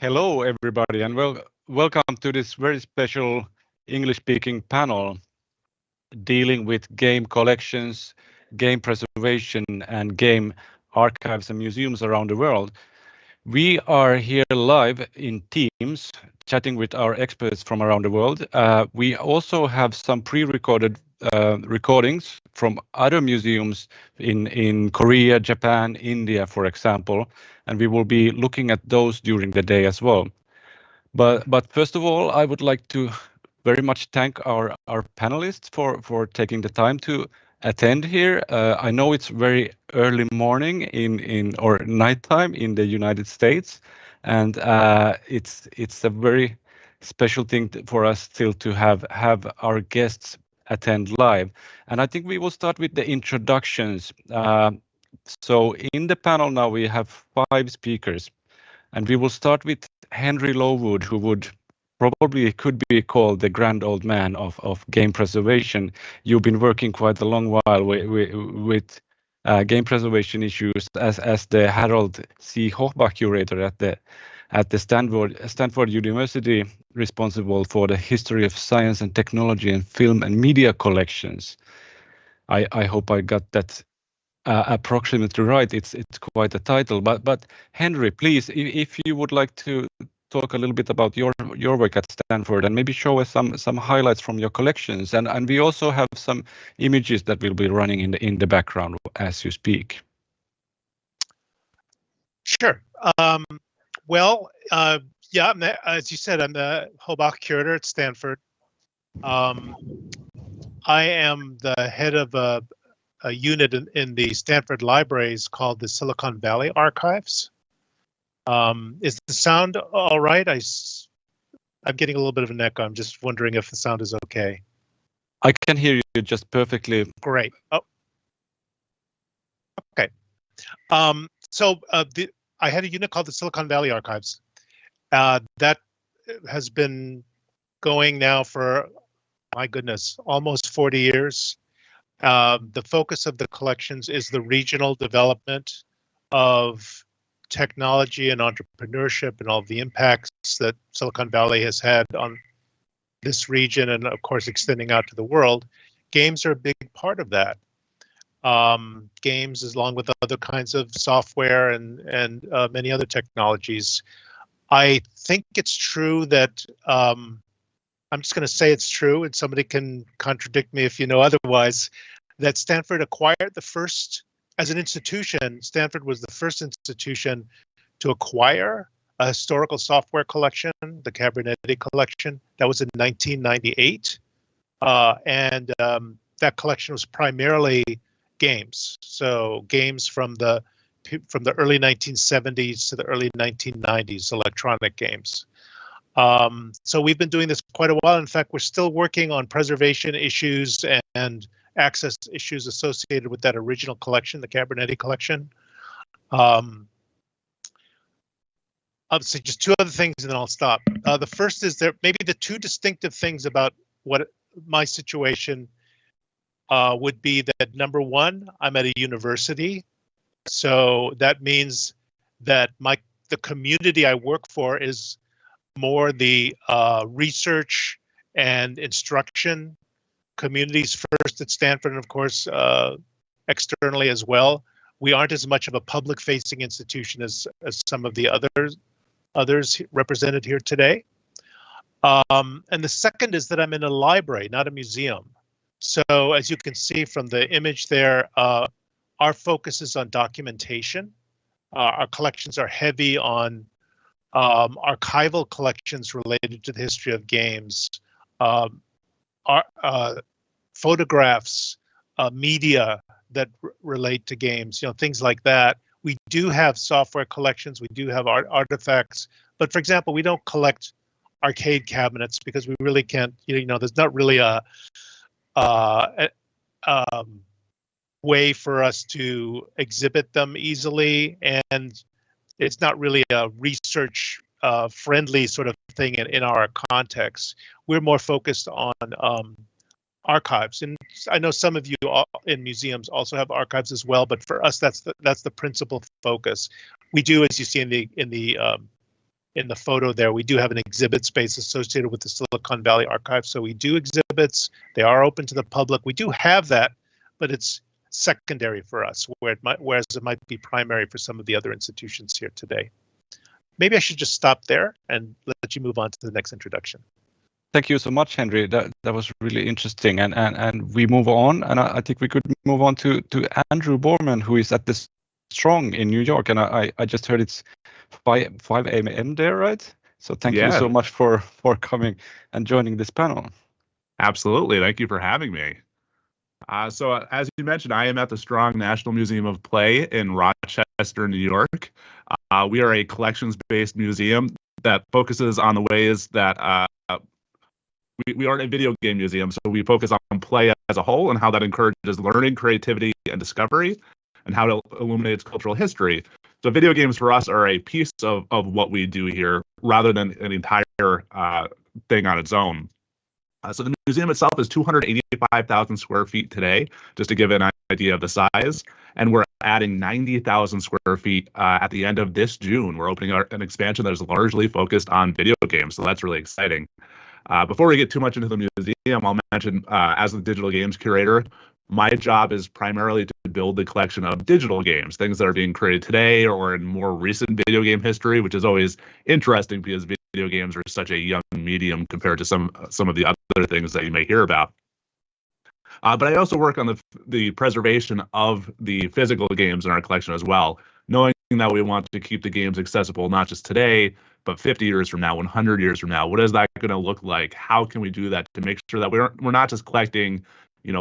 Hello, everybody, and welcome to this very special English-speaking panel dealing with game collections, game preservation, and game archives and museums around the world. We are here live in Teams, chatting with our experts from around the world. We also have some pre-recorded recordings from other museums in Korea, Japan, India, for example, and we will be looking at those during the day as well. But first of all, I would like to very much thank our panelists for taking the time to attend here. I know it's very early morning or nighttime in the United States, and it's a very special thing for us still to have our guests attend live. And I think we will start with the introductions. So in the panel now we have 5 speakers, and we will start with Henry Lowood, who could be called the grand old man of game preservation. You've been working quite a long while with game preservation issues as the Harold C. Hochbach curator at the Stanford University, responsible for the history of science and technology and film and media collections. I hope I got that approximately right. It's quite a title, but Henry, please, if you would like to talk a little bit about your work at Stanford and maybe show us some highlights from your collections, and we also have some images that will be running in the background as you speak. Sure. Yeah, as you said, I'm the Hochbach curator at Stanford. I am the head of a unit in the Stanford Libraries called the Silicon Valley Archives. Is the sound all right? I'm getting a little bit of an echo. I'm just wondering if the sound is okay. I can hear you just perfectly. Great. Oh, okay. I had a unit called the Silicon Valley Archives. That has been going now for, my goodness, almost 40 years. The focus of the collections is the regional development of technology and entrepreneurship and all the impacts that Silicon Valley has had on this region and, of course, extending out to the world. Games are a big part of that. Games, along with other kinds of software and many other technologies. I think it's true that I'm just going to say it's true, and somebody can contradict me if you know otherwise, that Stanford acquired the first, as an institution, Stanford was the first institution to acquire a historical software collection, the Cabernetti collection. That was in 1998. That collection was primarily games. So games from the early 1970s to the early 1990s, electronic games. So we've been doing this quite a while. In fact, we're still working on preservation issues and access issues associated with that original collection, the Cabernetti collection. I'll say just 2 other things and then I'll stop. The first is that maybe the 2 distinctive things about what my situation would be that, number 1, I'm at a university. So that means that the community I work for is more the research and instruction communities first at Stanford, and of course externally as well. We aren't as much of a public-facing institution as some of the others represented here today. And the second is that I'm in a library, not a museum. So as you can see from the image there, our focus is on documentation. Our collections are heavy on archival collections related to the history of games, photographs, media that relate to games, things like that. We do have software collections, we do have artifacts, but for example, we don't collect arcade cabinets because we really can't, there's not really a way for us to exhibit them easily, and it's not really a research friendly sort of thing in our context. We're more focused on archives, and I know some of you in museums also have archives as well, but for us that's the principal focus. We do, as you see in the in the photo there, we do have an exhibit space associated with the Silicon Valley Archive. So we do exhibits. They are open to the public. We do have that, but it's secondary for us, whereas it might be primary for some of the other institutions here today. Maybe I should just stop there and let you move on to the next introduction. Thank you so much, Henry. That was really interesting. And we move on, and I think we could move on to Andrew Borman, who is at the Strong in New York, and I just heard it's 5 a.m. there, right? So thank you so much for coming and joining this panel. Absolutely. Thank you for having me. So as you mentioned, I am at the Strong National Museum of Play in Rochester, New York. We are a collections-based museum that focuses on the ways that we aren't a video game museum, so we focus on play as a whole and how that encourages learning, creativity, and discovery, and how it illuminates cultural history. So video games for us are a piece of what we do here rather than an entire thing on its own. So the museum itself is 285,000 square feet today, just to give an idea of the size. And we're adding 90,000 square feet at the end of this June. We're opening an expansion that is largely focused on video games. So that's really exciting. Before we get too much into the museum, I'll mention as the digital games curator, my job is primarily to build the collection of digital games, things that are being created today or in more recent video game history, which is always interesting because video games are such a young medium compared to some of the other things that you may hear about. But I also work on the preservation of the physical games in our collection as well, knowing that we want to keep the games accessible not just today, but 50 years from now, 100 years from now. What is that going to look like? How can we do that to make sure that we're not just collecting,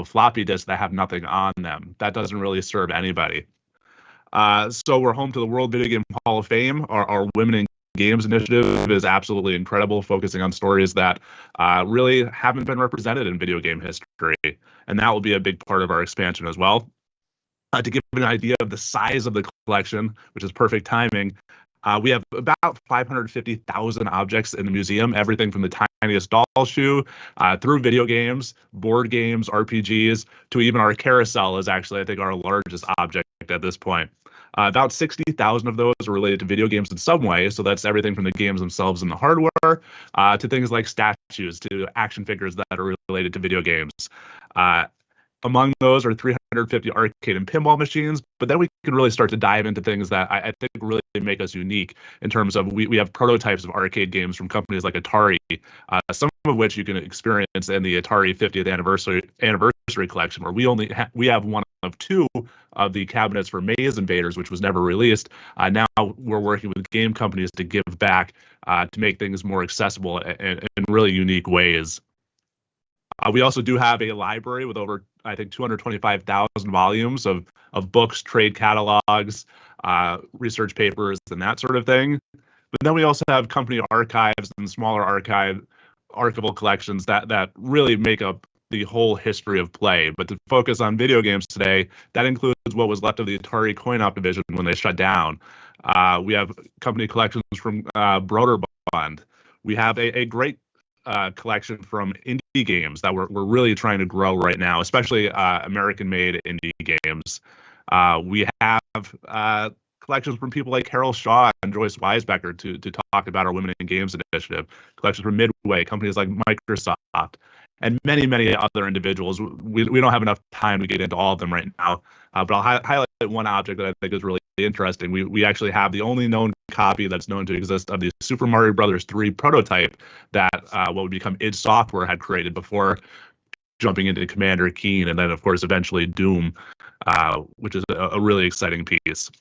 floppy disks that have nothing on them? That doesn't really serve anybody. So we're home to the World Video Game Hall of Fame. Our Women in Games initiative is absolutely incredible, focusing on stories that really haven't been represented in video game history. And that will be a big part of our expansion as well. To give an idea of the size of the collection, which is perfect timing, we have about 550,000 objects in the museum, everything from the tiniest doll shoe through video games, board games, RPGs, to even our carousel is actually, I think, our largest object at this point. About 60,000 of those are related to video games in some way. So that's everything from the games themselves and the hardware to things like statues, to action figures that are related to video games. Among those are 350 arcade and pinball machines, but then we can really start to dive into things that I think really make us unique in terms of we have prototypes of arcade games from companies like Atari, some of which you can experience in the Atari 50th anniversary collection, where we have one of two of the cabinets for Maze Invaders, which was never released. Now we're working with game companies to give back to make things more accessible in really unique ways. We also do have a library with over, I think, 225,000 volumes of books, trade catalogs, research papers, and that sort of thing. But then we also have company archives and smaller archival collections that really make up the whole history of play. But to focus on video games today, that includes what was left of the Atari coin-op division when they shut down. We have company collections from Broderbund. We have a great collection from indie games that we're really trying to grow right now, especially American-made indie games. We have collections from people like Carol Shaw and Joyce Weisbecker to talk about our Women in Games initiative, collections from Midway, companies like Microsoft, and many, many other individuals. We don't have enough time to get into all of them right now, but I'll highlight one object that I think is really interesting. We actually have the only known copy that's known to exist of the Super Mario Brothers 3 prototype that what would become id Software had created before jumping into Commander Keen, and then, of course, eventually Doom, which is a really exciting piece.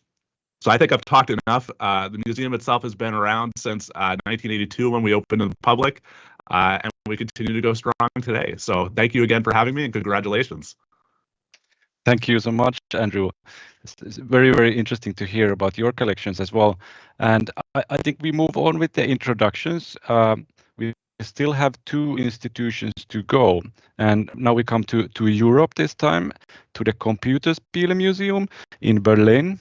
So I think I've talked enough. The museum itself has been around since 1982 when we opened to the public, and we continue to go strong today. So thank you again for having me, and congratulations. Thank you so much, Andrew. It's very, very interesting to hear about your collections as well. And I think we move on with the introductions. We still have 2 institutions to go. And now we come to Europe this time, to the Computerspielemuseum in Berlin,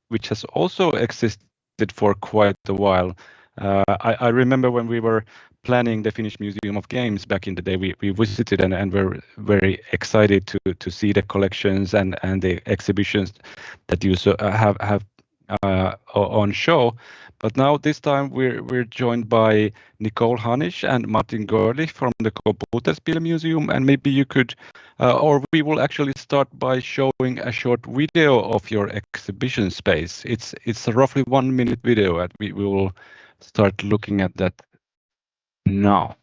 which has also existed for quite a while. I remember when we were planning the Finnish Museum of Games back in the day, we visited and were very excited to see the collections and the exhibitions that you have on show. But now this time we're joined by Nicole Hanisch and Martin Görli from the Computerspielemuseum, and maybe you could, or we will actually start by showing a short video of your exhibition space. It's a roughly 1 minute video, and we will start looking at that now.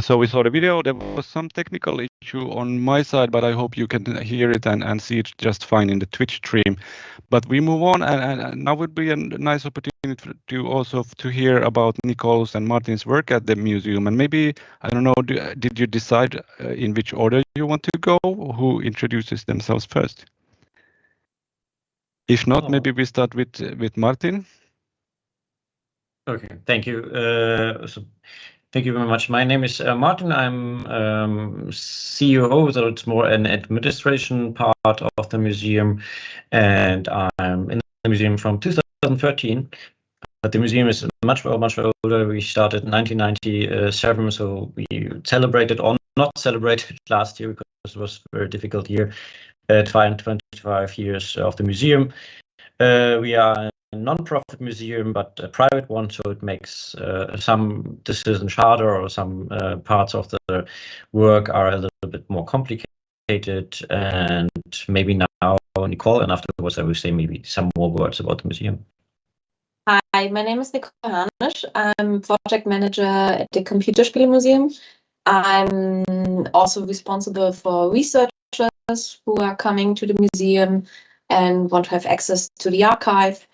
So we saw the video. There was some technical issue on my side, but I hope you can hear it and see it just fine in the Twitch stream. But we move on, and now would be a nice opportunity to also to hear about Nicole's and Martin's work at the museum. And maybe, I don't know, did you decide in which order you want to go? Who introduces themselves first? If not, maybe we start with Martin. Okay, thank you. Thank you very much. My name is Martin. I'm CEO, so it's more an administration part of the museum, and I'm in the museum from 2013. But the museum is much older. We started in 1997, so we celebrated or not celebrated last year because it was a very difficult year. 25 years of the museum. We are a non-profit museum, but a private one, so it makes some decisions harder, or some parts of the work are a little bit more complicated. And maybe now, Nicole, and afterwards I will say maybe some more words about the museum. Hi, my name is Mikko Heinosen. I'm project manager at the Computerspielemuseum. I'm also responsible for researchers who are coming to the museum and want to have access to the archive.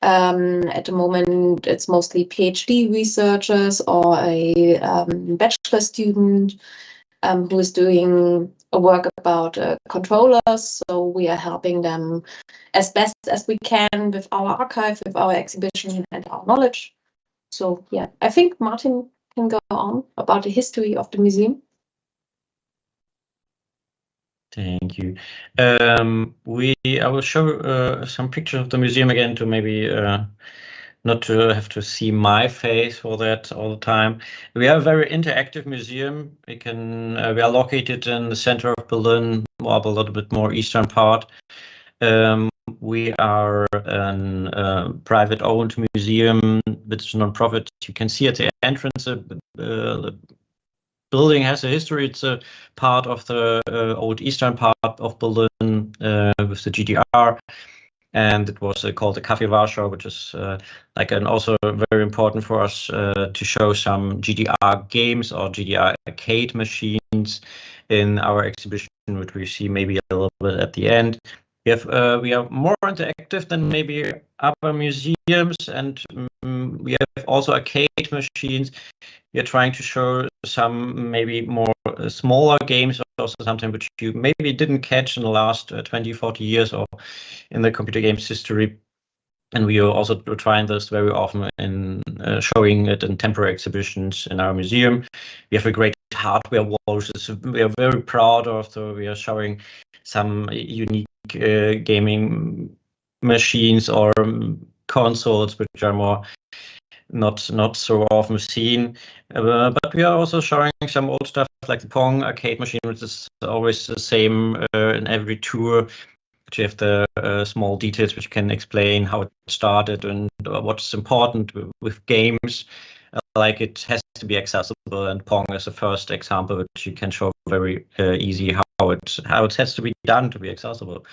At the moment, it's mostly PhD researchers or a bachelor student who is doing a work about controllers. So we are helping them as best as we can with our archive, with our exhibition and our knowledge. So yeah, I think Martin can go on about the history of the museum. Thank you. I will show some pictures of the museum again to maybe not to have to see my face for that all the time. We are a very interactive museum. We are located in the center of Berlin, or a little bit more eastern part. We are a private-owned museum, which is non-profit. You can see at the entrance the building has a history. It's a part of the old eastern part of Berlin with the GDR, and it was called the Café Warschau, which is also very important for us to show some GDR games or GDR arcade machines in our exhibition, which we see maybe a little bit at the end. We are more interactive than maybe other museums, and we have also arcade machines. We are trying to show some maybe more smaller games, also something which you maybe didn't catch in the last 20-40 years or in the computer games history. And we are also trying this very often in showing it in temporary exhibitions in our museum. We have a great hardware wall, which we are very proud of. So we are showing some unique gaming machines or consoles which are more not so often seen, but we are also showing some old stuff like the Pong arcade machine, which is always the same in every tour. You have the small details which can explain how it started and what's important with games. Like it has to be accessible, and Pong is the first example which you can show very easy how it has to be done to be accessible.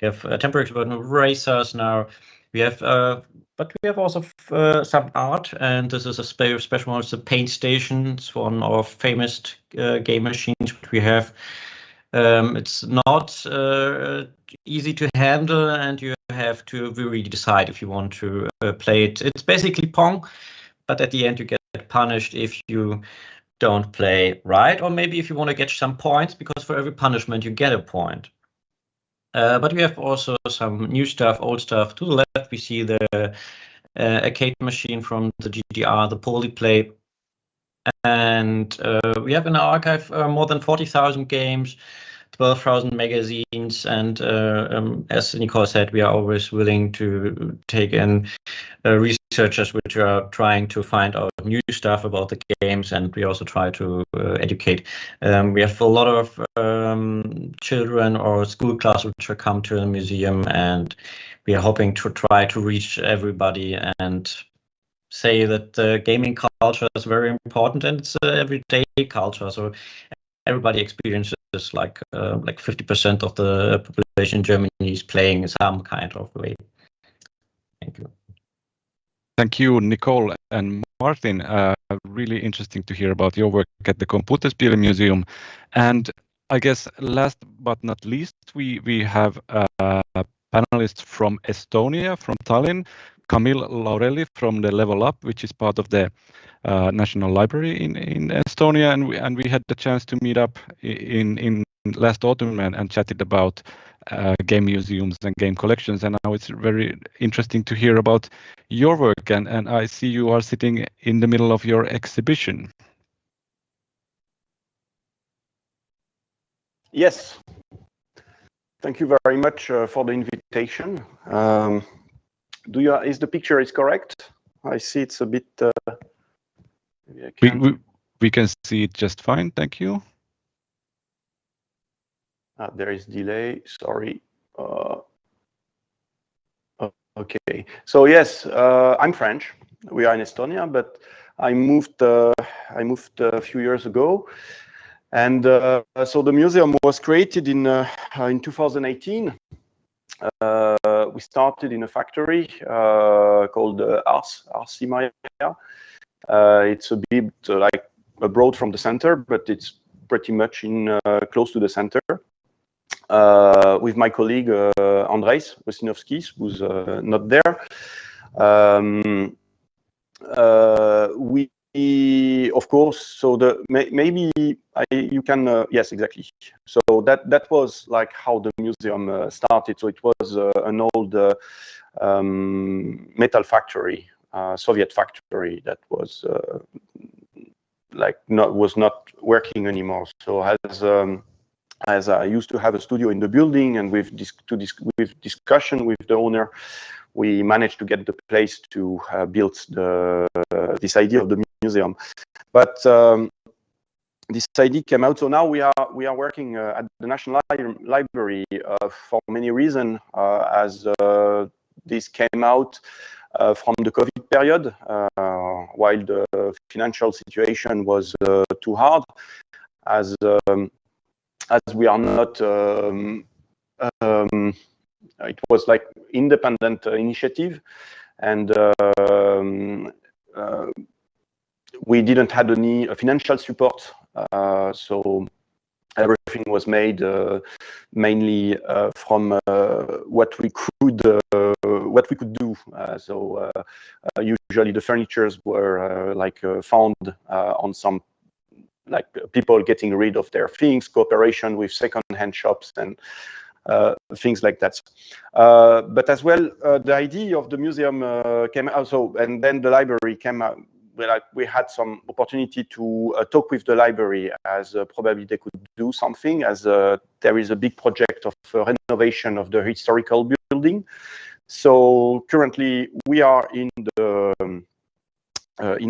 You have temporary racers now. We have, but we have also some art, and this is a special one. It's the Paint Station. It's one of our famous game machines which we have. It's not easy to handle, and you have to really decide if you want to play it. It's basically Pong, but at the end you get punished if you don't play right, or maybe if you want to get some points, because for every punishment you get a point. But we have also some new stuff, old stuff. To the left we see the arcade machine from the GDR, the Polyplay. And we have in our archive more than 40,000 games, 12,000 magazines, and as Nicole said, we are always willing to take in researchers which are trying to find out new stuff about the games, and we also try to educate. We have a lot of children or school classes which will come to the museum, and we are hoping to try to reach everybody and say that the gaming culture is very important, and it's an everyday culture. So everybody experiences like 50% of the population in Germany is playing in some kind of way. Thank you. Thank you, Nicole and Martin. Really interesting to hear about your work at the Computerspielemuseum. And I guess last but not least, we have a panelist from Estonia, from Tallinn, Camille Laurelli from the LVLup, which is part of the National Library in Estonia, and we had the chance to meet up in last autumn and chatted about game museums and game collections. And now it's very interesting to hear about your work. And I see you are sitting in the middle of your exhibition. Yes. Thank you very much for the invitation. Is the picture is correct? I see it's a bit. We can see it just fine. Thank you. There is delay. Sorry. Okay. So yes, I'm French. We are in Estonia, but I moved a few years ago, and so the museum was created in 2018. We started in a factory called Arsi Maya. It's a bit like abroad from the center, but it's pretty much in close to the center. With my colleague Andrzej Wojciechowski, who's not there. We, of course, so you can yes, exactly. So that was like how the museum started. So it was an old metal factory, Soviet factory that was was not working anymore. So as I used to have a studio in the building, and with discussion with the owner, we managed to get the place to build this idea of the museum. But this idea came out. So now we are working at the National Library for many reasons, as this came out from the COVID period, while the financial situation was too hard, as we are not. It was like independent initiative, and we didn't have any financial support. So everything was made mainly from what we could do. So usually the furnitures were found on some people getting rid of their things, cooperation with second-hand shops and things like that. But as well, the idea of the museum came out. So, and then the library came out. We had some opportunity to talk with the library, as probably they could do something, as there is a big project of renovation of the historical building. So currently we are in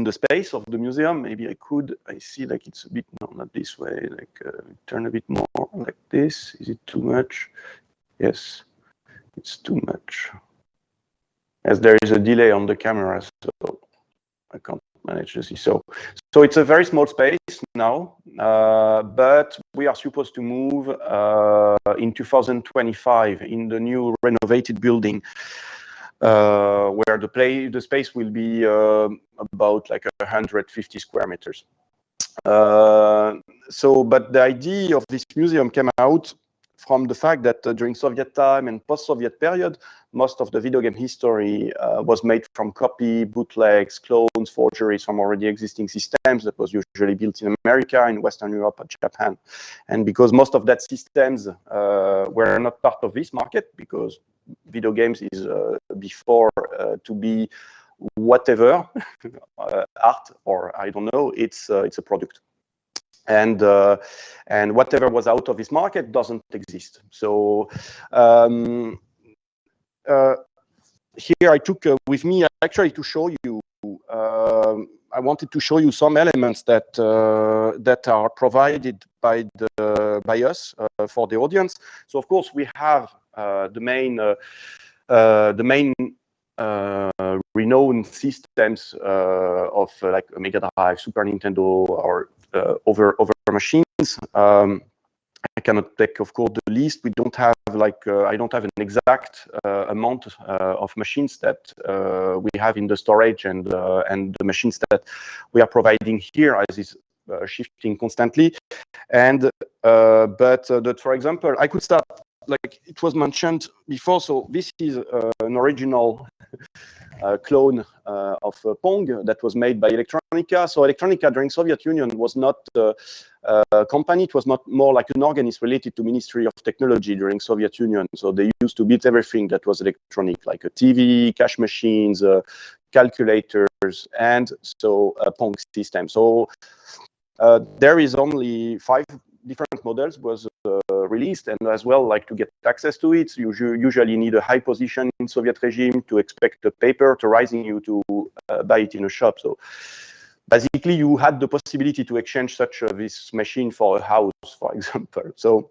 the space of the museum. Maybe I see like it's a bit, no, not this way, turn a bit more like this. Is it too much? Yes, it's too much. As there is a delay on the camera, so I can't manage to see. So it's a very small space now, but we are supposed to move in 2025 in the new renovated building. where the space will be about like 150 square meters. But the idea of this museum came out from the fact that during Soviet time and post-Soviet period, most of the video game history was made from copy, bootlegs, clones, forgeries from already existing systems that was usually built in America, in Western Europe, and Japan. And because most of that systems were not part of this market, because video games is before to be whatever, art or I don't know, it's a product. And whatever was out of this market doesn't exist. So here I took with me actually to show you. I wanted to show you some elements that that are provided by us for the audience. So of course we have the main renowned systems of like Mega Drive, Super Nintendo, or over machines. I cannot take, of course, the list. We don't have like I don't have an exact amount of machines that we have in the storage and the machines that we are providing here, as is shifting constantly. And that, for example, I could start like it was mentioned before. So this is an original clone of Pong that was made by Electronica. So Electronica during Soviet Union was not a company. It was not more like an organism related to Ministry of Technology during Soviet Union. So they used to build everything that was electronic, like a TV, cash machines, calculators, and so a Pong system. So there is only 5 different models was released, and as well, like to get access to it, you usually need a high position in Soviet regime to expect a paper authorizing you to buy it in a shop. So basically, you had the possibility to exchange such this machine for a house, for example. So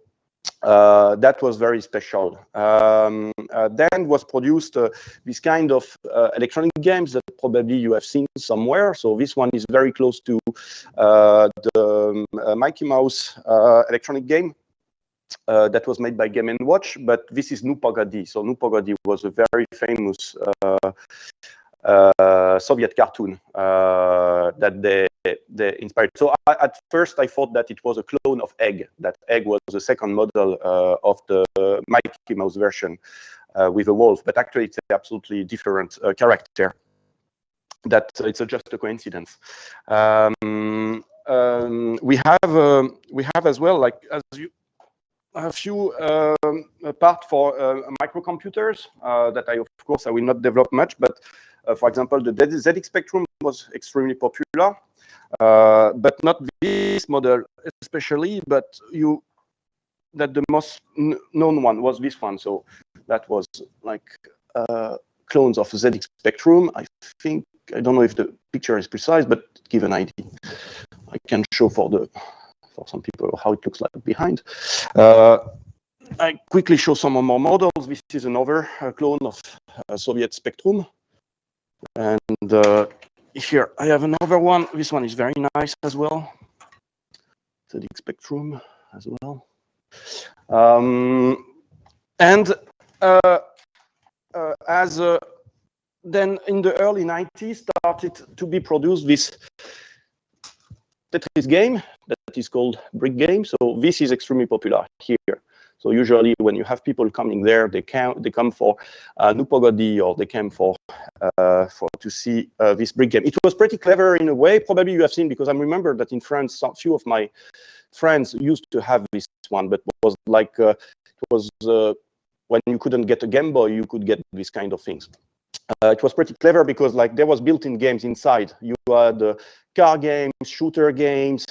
that was very special. Then was produced this kind of electronic games that probably you have seen somewhere. So this one is very close to the Mickey Mouse electronic game that was made by Game & Watch, but this is Nu Pogodi. So Nu Pogodi was a very famous Soviet cartoon that they inspired. So at first I thought that it was a clone of Egg. That Egg was the second model of the Mickey Mouse version with a wolf, but actually it's an absolutely different character. That it's just a coincidence. We have as well, like as you. A few part for microcomputers that of course I will not develop much, but for example, the ZX Spectrum was extremely popular, but not this model especially, but the most known one was this one. So that was like clones of ZX Spectrum. I think, I don't know if the picture is precise, but give an idea. I can show for some people how it looks like behind. I quickly show some more models. This is another clone of Soviet Spectrum. And here I have another one. This one is very nice as well. ZX Spectrum as well. Then in the early 90s started to be produced this Tetris game that is called Brick Game. So this is extremely popular here. So usually when you have people coming there, they come for Nu Pogodi, or they come for to see this Brick Game. It was pretty clever in a way. Probably you have seen, because I remember that in France, a few of my friends used to have this one, but it was like it was when you couldn't get a Game Boy, you could get these kind of things. It was pretty clever because like there was built-in games inside. You had car games, shooter games,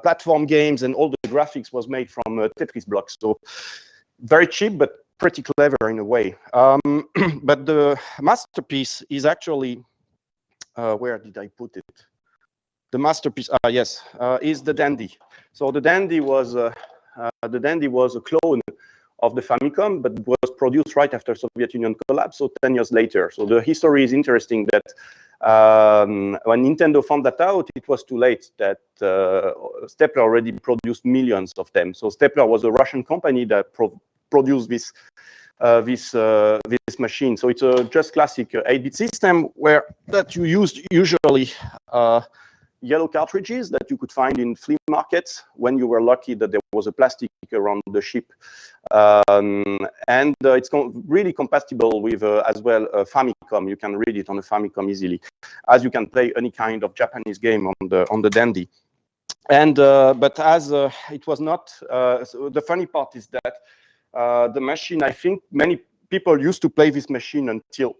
platform games, and all the graphics was made from Tetris blocks. So very cheap, but pretty clever in a way. But the masterpiece is actually, where did I put it? The masterpiece, yes, is the Dandy. So the Dandy was a clone of the Famicom, but was produced right after Soviet Union collapse, so 10 years later. So the history is interesting that when Nintendo found that out, it was too late. That Stepler already produced millions of them. So Stepler was a Russian company that produced this this machine. So it's a just classic 8-bit system where that you used usually yellow cartridges that you could find in flea markets when you were lucky that there was a plastic around the ship. It's really compatible with as well Famicom. You can read it on a Famicom easily, as you can play any kind of Japanese game on the Dandy. And but as it was not, so the funny part is that the machine, I think many people used to play this machine until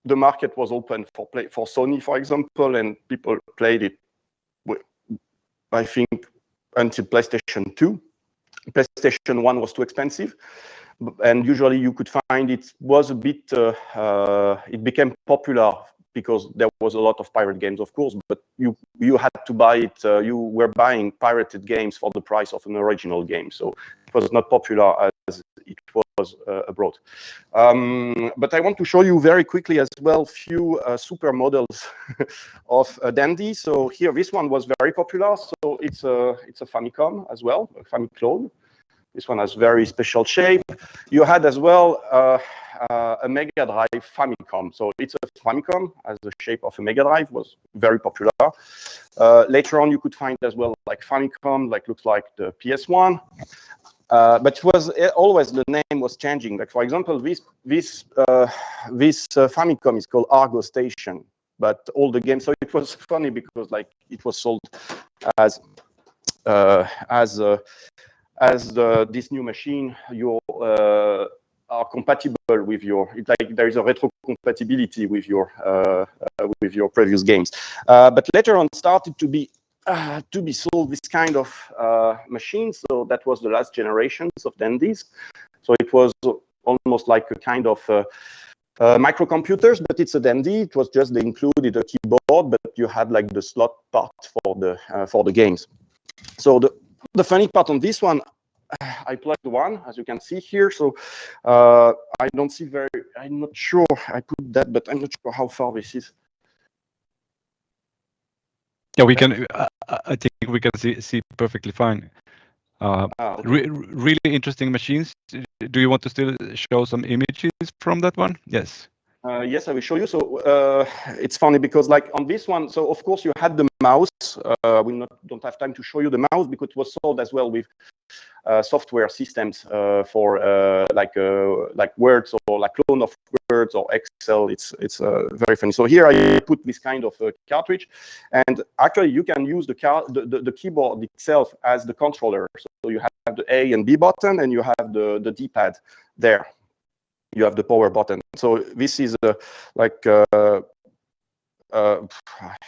the market was open for Sony, for example, and people played it, I think, until PlayStation 2. PlayStation 1 was too expensive, and usually you could find it was a bit, it became popular because there was a lot of pirate games, of course, but you had to buy it, you were buying pirated games for the price of an original game, so it was not popular as it was abroad. But I want to show you very quickly as well few super models of Dandy. So here, this one was very popular, so it's a Famicom as well, a Famiclone. This one has very special shape. You had as well a Mega Drive Famicom. So it's a Famicom as the shape of a Mega Drive, was very popular. Later on, you could find as well like Famicom, like looks like the PS1. But it was always the name was changing. Like for example, this Famicom is called Argo Station. But all the games, so it was funny because like it was sold as this new machine, you are compatible with your, like there is a retro compatibility with your previous games. But later on started to be sold this kind of machine. So that was the last generations of Dandies. So it was almost like a kind of microcomputers, but it's a Dandy. It was just they included a keyboard, but you had like the slot part for the games. So the funny part on this one, I plugged one, as you can see here. So I don't see I'm not sure I put that, but I'm not sure how far this is. Yeah, we can. I think we can see perfectly fine. Okay. Really interesting machines. Do you want to still show some images from that one? Yes. Yes, I will show you. So it's funny because like on this one, so of course you had the mouse. We don't have time to show you the mouse because it was sold as well with software systems for like Words or like clone of Words or Excel. It's very funny. So here I put this kind of cartridge, and actually you can use the keyboard itself as the controller. So you have the A and B button, and you have the D-pad there. You have the power button. So this is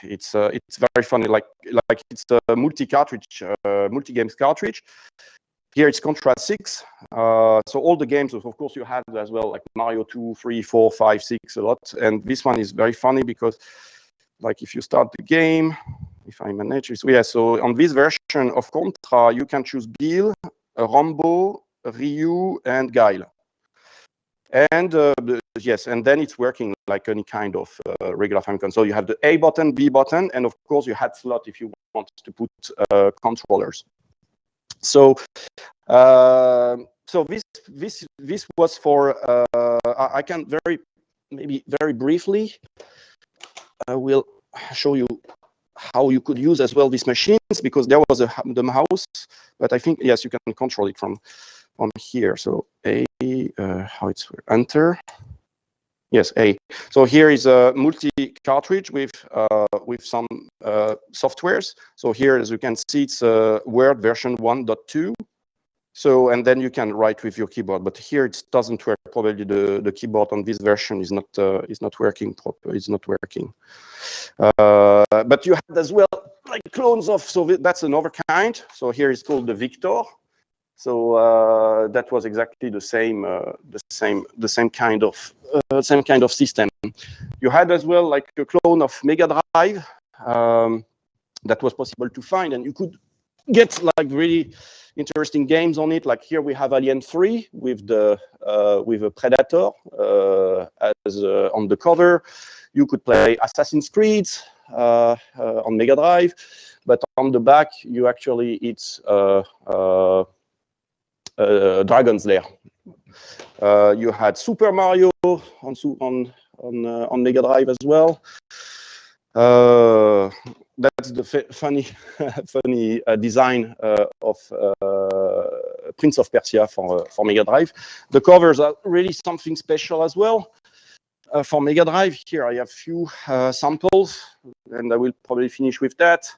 it's very funny. Like it's a multi-cartridge, multi-games cartridge. Here it's Contra 6. So all the games, of course, you have as well, like Mario 2, 3, 4, 5, 6, a lot. And this one is very funny because, like, if you start the game, if I manage it, yeah. So on this version of Contra, you can choose Bill, Rambo, Ryu, and Guile. And yes, and then it's working like any kind of regular Famicom. So you have the A button, B button, and of course you had slot if you want to put controllers. So this was for I can very briefly I will show you how you could use as well these machines, because there was the mouse, but I think yes you can control it from here. So A, how it's enter. Yes, A. So here is a multi-cartridge with some softwares. So here, as you can see, it's Word version 1.2. So and then you can write with your keyboard. But here it doesn't work. Probably the keyboard on this version is not working properly. It's not working. But you have as well like clones of. So that's another kind. So here is called the Victor. So that was exactly the same kind of system. You had as well like a clone of Mega Drive that was possible to find, and you could get like really interesting games on it. Like here we have Alien 3 with a Predator as on the cover. You could play Assassin's Creed on Mega Drive, but on the back it's Dragon's Lair. You had Super Mario on Mega Drive as well. That's the funny design of Prince of Persia for Mega Drive. The covers are really something special as well. For Mega Drive, here I have few samples, and I will probably finish with that.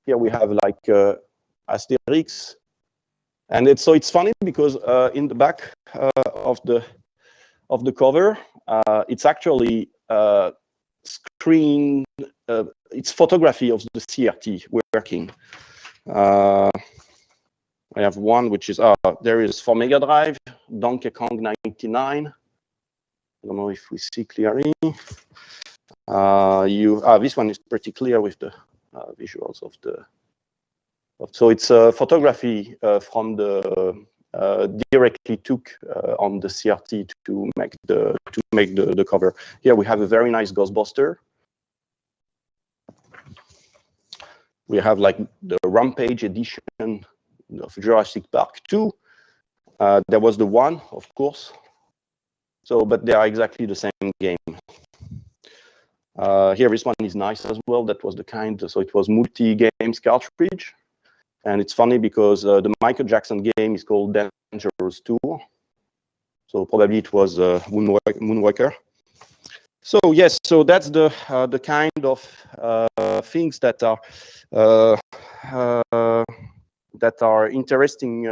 Here we have like Asterix, and it's funny because in the back of the cover, it's actually screen. It's photography of the CRT working. I have one which is there is for Mega Drive, Donkey Kong 99. I don't know if we see clearly. This one is pretty clear with the visuals of the. So it's a photography from the directly took on the CRT to make the cover. Here we have a very nice Ghostbuster. We have like the Rampage edition of Jurassic Park 2. There was the one, of course. So, but they are exactly the same game. Here, this one is nice as well. That was the kind, so it was multi-games cartridge. And it's funny because the Michael Jackson game is called Dangerous Tour. So probably it was Moonwalker. So yes, so that's the kind of things that are interesting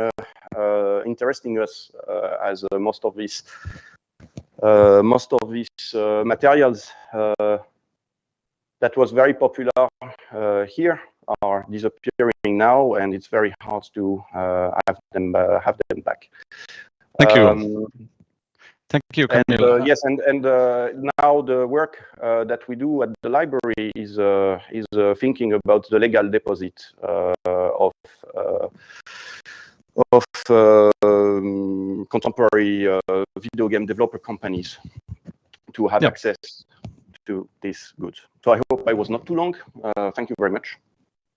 us as most of these materials that was very popular here are disappearing now, and it's very hard to have them back. Thank you. Thank you, Camille. And yes, and now the work that we do at the library is thinking about the legal deposit of contemporary video game developer companies to have access to these goods. So I hope I was not too long. Thank you very much.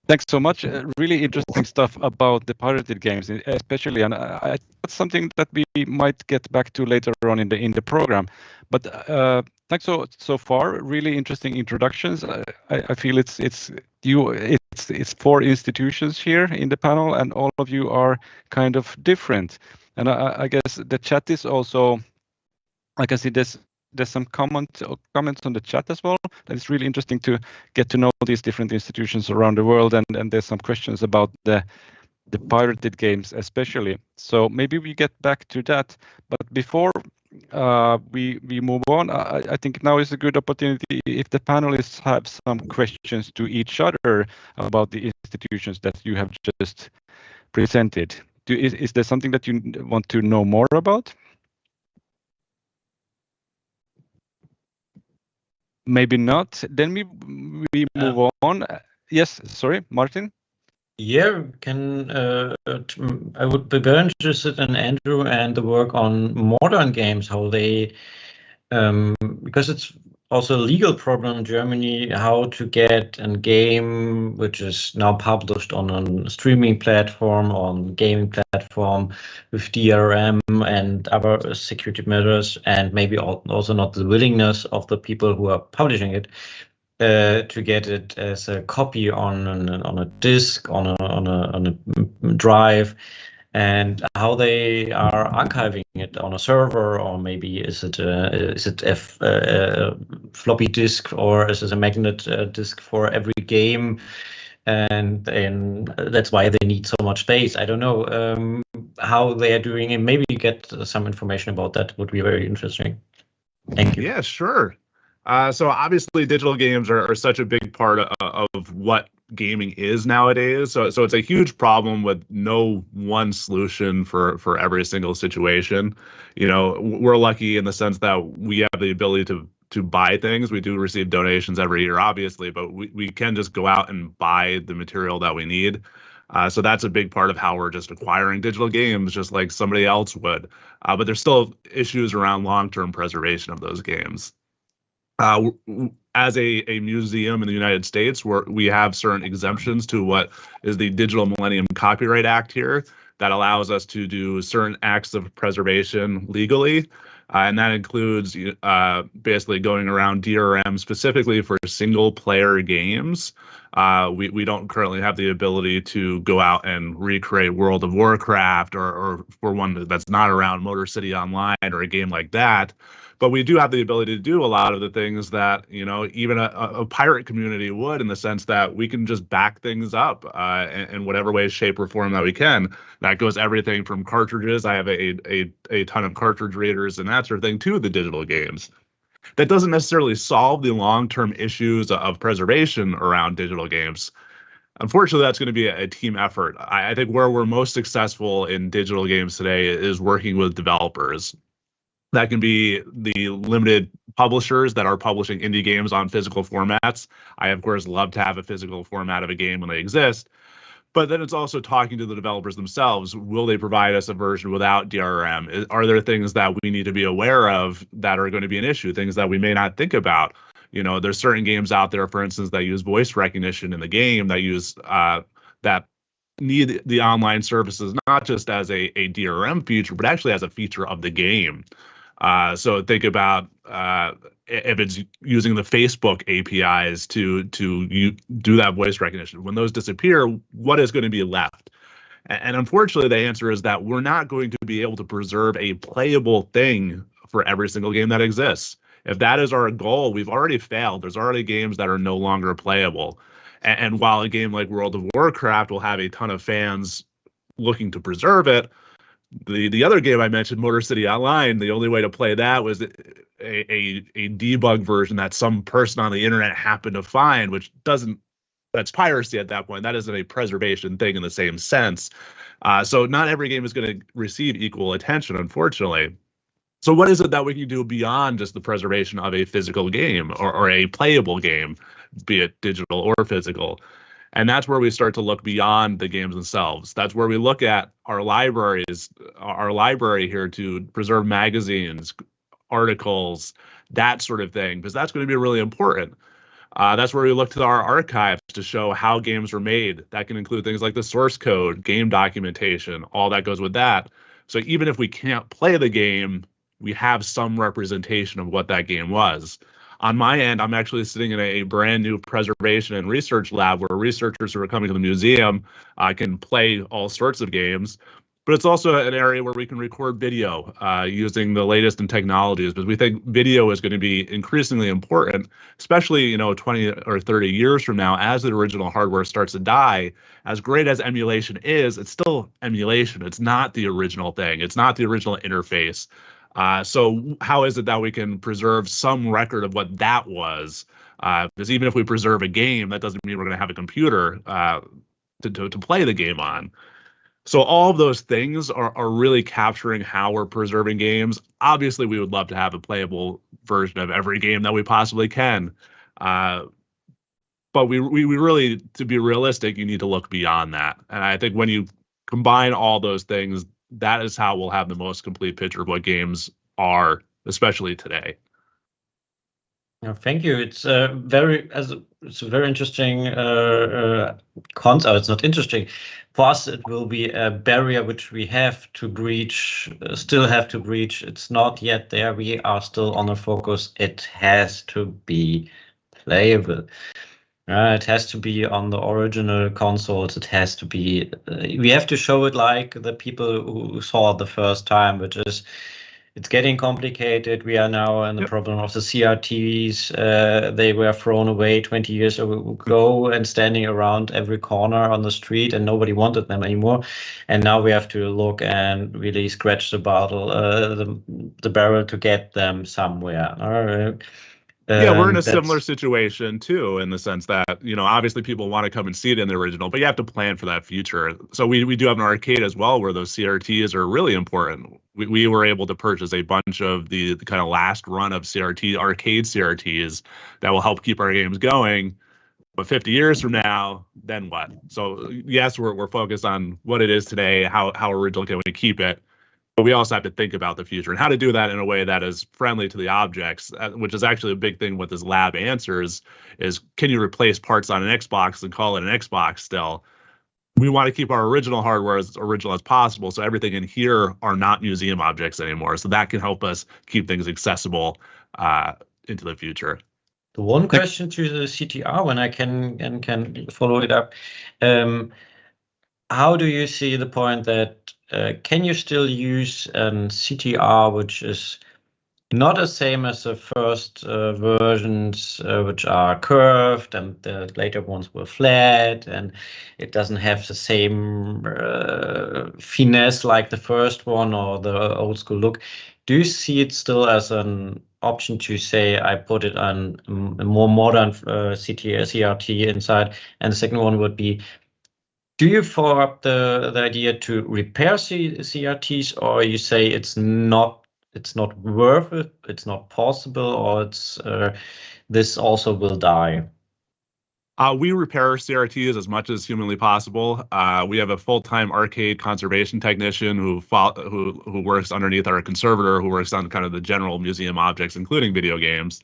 Thanks so much. Really interesting stuff about the pirated games, especially, and that's something that we might get back to later on in the program. But thanks so far. Really interesting introductions. I feel it's 4 institutions here in the panel, and all of you are kind of different. And I guess the chat is also. I can see there's some comments on the chat as well. That is really interesting to get to know these different institutions around the world, and there's some questions about the pirated games especially. So maybe we get back to that. But before we move on, I think now is a good opportunity if the panelists have some questions to each other about the institutions that you have just presented. Is there something that you want to know more about? Maybe not. Then we move on. Yes, sorry, Martin. Yeah, I would be very interested in Andrew and the work on modern games, how they, because it's also a legal problem in Germany, how to get a game which is now published on a streaming platform, on gaming platform with DRM and other security measures, and maybe also not the willingness of the people who are publishing it to get it as a copy on a disk, on a drive, and how they are archiving it on a server, or maybe is it a floppy disk, or is it a magnet disk for every game, and that's why they need so much space. I don't know how they are doing it. Maybe you get some information about that. Would be very interesting. Thank you. Yeah, sure. So obviously digital games are such a big part of what gaming is nowadays. So it's a huge problem with no one solution for every single situation. You know, we're lucky in the sense that we have the ability to buy things. We do receive donations every year, obviously, but we can just go out and buy the material that we need. So that's a big part of how we're just acquiring digital games, just like somebody else would. But there's still issues around long-term preservation of those games. As a museum in the United States, where we have certain exemptions to what is the Digital Millennium Copyright Act here that allows us to do certain acts of preservation legally. And that includes basically going around DRM specifically for single player games. We don't currently have the ability to go out and recreate World of Warcraft or for one that's not around Motor City Online or a game like that. But we do have the ability to do a lot of the things that, even a pirate community would, in the sense that we can just back things up in whatever way, shape, or form that we can. That goes everything from cartridges. I have a ton of cartridge readers and that sort of thing to the digital games. That doesn't necessarily solve the long-term issues of preservation around digital games. Unfortunately, that's going to be a team effort. I think where we're most successful in digital games today is working with developers. That can be the limited publishers that are publishing indie games on physical formats. I, of course, love to have a physical format of a game when they exist. But then it's also talking to the developers themselves. Will they provide us a version without DRM? Are there things that we need to be aware of that are going to be an issue, things that we may not think about? There's certain games out there, for instance, that use voice recognition in the game, that use that need the online services not just as a DRM feature, but actually as a feature of the game. So think about if it's using the Facebook APIs to do that voice recognition. When those disappear, what is going to be left? And unfortunately, the answer is that we're not going to be able to preserve a playable thing for every single game that exists. If that is our goal, we've already failed. There's already games that are no longer playable. And while a game like World of Warcraft will have a ton of fans looking to preserve it, the other game I mentioned, Motor City Online, the only way to play that was a debug version that some person on the internet happened to find, which that's piracy at that point. That isn't a preservation thing in the same sense. So not every game is going to receive equal attention, unfortunately. So what is it that we can do beyond just the preservation of a physical game or a playable game, be it digital or physical? And that's where we start to look beyond the games themselves. That's where we look at our libraries, our library here, to preserve magazines, articles, that sort of thing, because that's going to be really important. That's where we look to our archives to show how games were made. That can include things like the source code, game documentation, all that goes with that. So even if we can't play the game, we have some representation of what that game was. On my end, I'm actually sitting in a brand new preservation and research lab where researchers who are coming to the museum can play all sorts of games. But it's also an area where we can record video using the latest in technologies, because we think video is going to be increasingly important, especially 20 or 30 years from now, as the original hardware starts to die. As great as emulation is, it's still emulation. It's not the original thing. It's not the original interface. So how is it that we can preserve some record of what that was? Because even if we preserve a game, that doesn't mean we're going to have a computer to play the game on. So all of those things are really capturing how we're preserving games. Obviously, we would love to have a playable version of every game that we possibly can. But we really, to be realistic, you need to look beyond that. And I think when you combine all those things, that is how we'll have the most complete picture of what games are, especially today. Thank you. It's a very interesting concept. It's not interesting for us. It will be a barrier which we have to breach, still have to breach. It's not yet there. We are still on a focus. It has to be playable. It has to be on the original consoles. It has to be. We have to show it like the people who saw it the first time, which is. It's getting complicated. We are now in the problem of the CRTs. They were thrown away 20 years ago and standing around every corner on the street, and nobody wanted them anymore. And now we have to look and really scratch the barrel to get them somewhere. Yeah, we're in a similar situation too, in the sense that, obviously people want to come and see it in the original, but you have to plan for that future. So we do have an arcade as well, where those CRTs are really important. We were able to purchase a bunch of the kind of last run of arcade CRTs that will help keep our games going. But 50 years from now, then what? So yes, we're focused on what it is today, how original can we keep it. But we also have to think about the future and how to do that in a way that is friendly to the objects, which is actually a big thing with this lab answers is, can you replace parts on an Xbox and call it an Xbox still? we want to keep our original hardware as original as possible. So everything in here are not museum objects anymore. So that can help us keep things accessible into the future. The one question to the CTR, when I can follow it up, how do you see the point that can you still use an CTR which is not the same as the first versions, which are curved, and the later ones were flat, and it doesn't have the same finesse like the first one or the old school look? Do you see it still as an option to say I put it on a more modern CRT inside? And the second one would be, do you follow up the idea to repair CRTs, or you say it's not worth it, it's not possible, or it's this also will die? We repair CRTs as much as humanly possible. We have a full-time arcade conservation technician who works underneath our conservator, who works on kind of the general museum objects, including video games.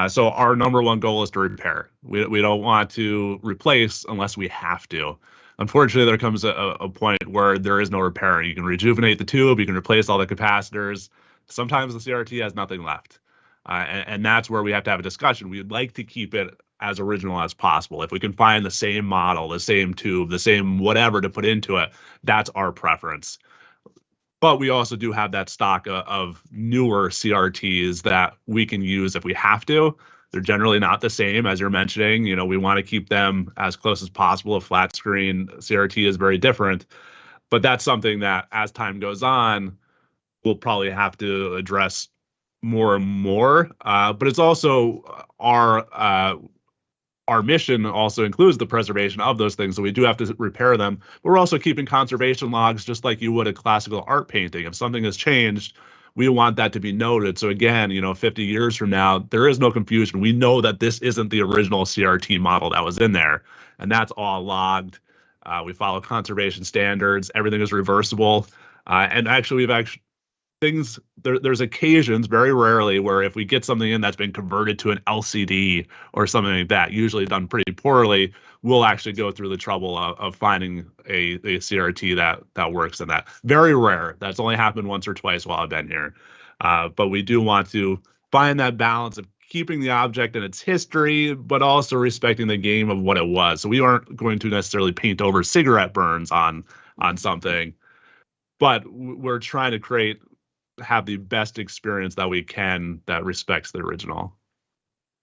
So our number one goal is to repair. We don't want to replace unless we have to. Unfortunately, there comes a point where there is no repairing. You can rejuvenate the tube, you can replace all the capacitors. Sometimes the CRT has nothing left. And that's where we have to have a discussion. We'd like to keep it as original as possible. If we can find the same model, the same tube, the same whatever to put into it, that's our preference. But we also do have that stock of newer CRTs that we can use if we have to. They're generally not the same, as you're mentioning. You know, we want to keep them as close as possible. A flat screen CRT is very different, but that's something that as time goes on, we'll probably have to address more and more. But it's also our mission also includes the preservation of those things, so we do have to repair them. We're also keeping conservation logs just like you would a classical art painting. If something has changed, we want that to be noted. So again, 50 years from now, there is no confusion. We know that this isn't the original CRT model that was in there, and that's all logged. We follow conservation standards. Everything is reversible. And actually, there's occasions, very rarely, where if we get something in that's been converted to an LCD or something like that, usually done pretty poorly, we'll actually go through the trouble of finding a CRT that works in that. Very rare. That's only happened once or twice while I've been here. But we do want to find that balance of keeping the object and its history, but also respecting the game of what it was. So we aren't going to necessarily paint over cigarette burns on something, but we're trying to have the best experience that we can that respects the original.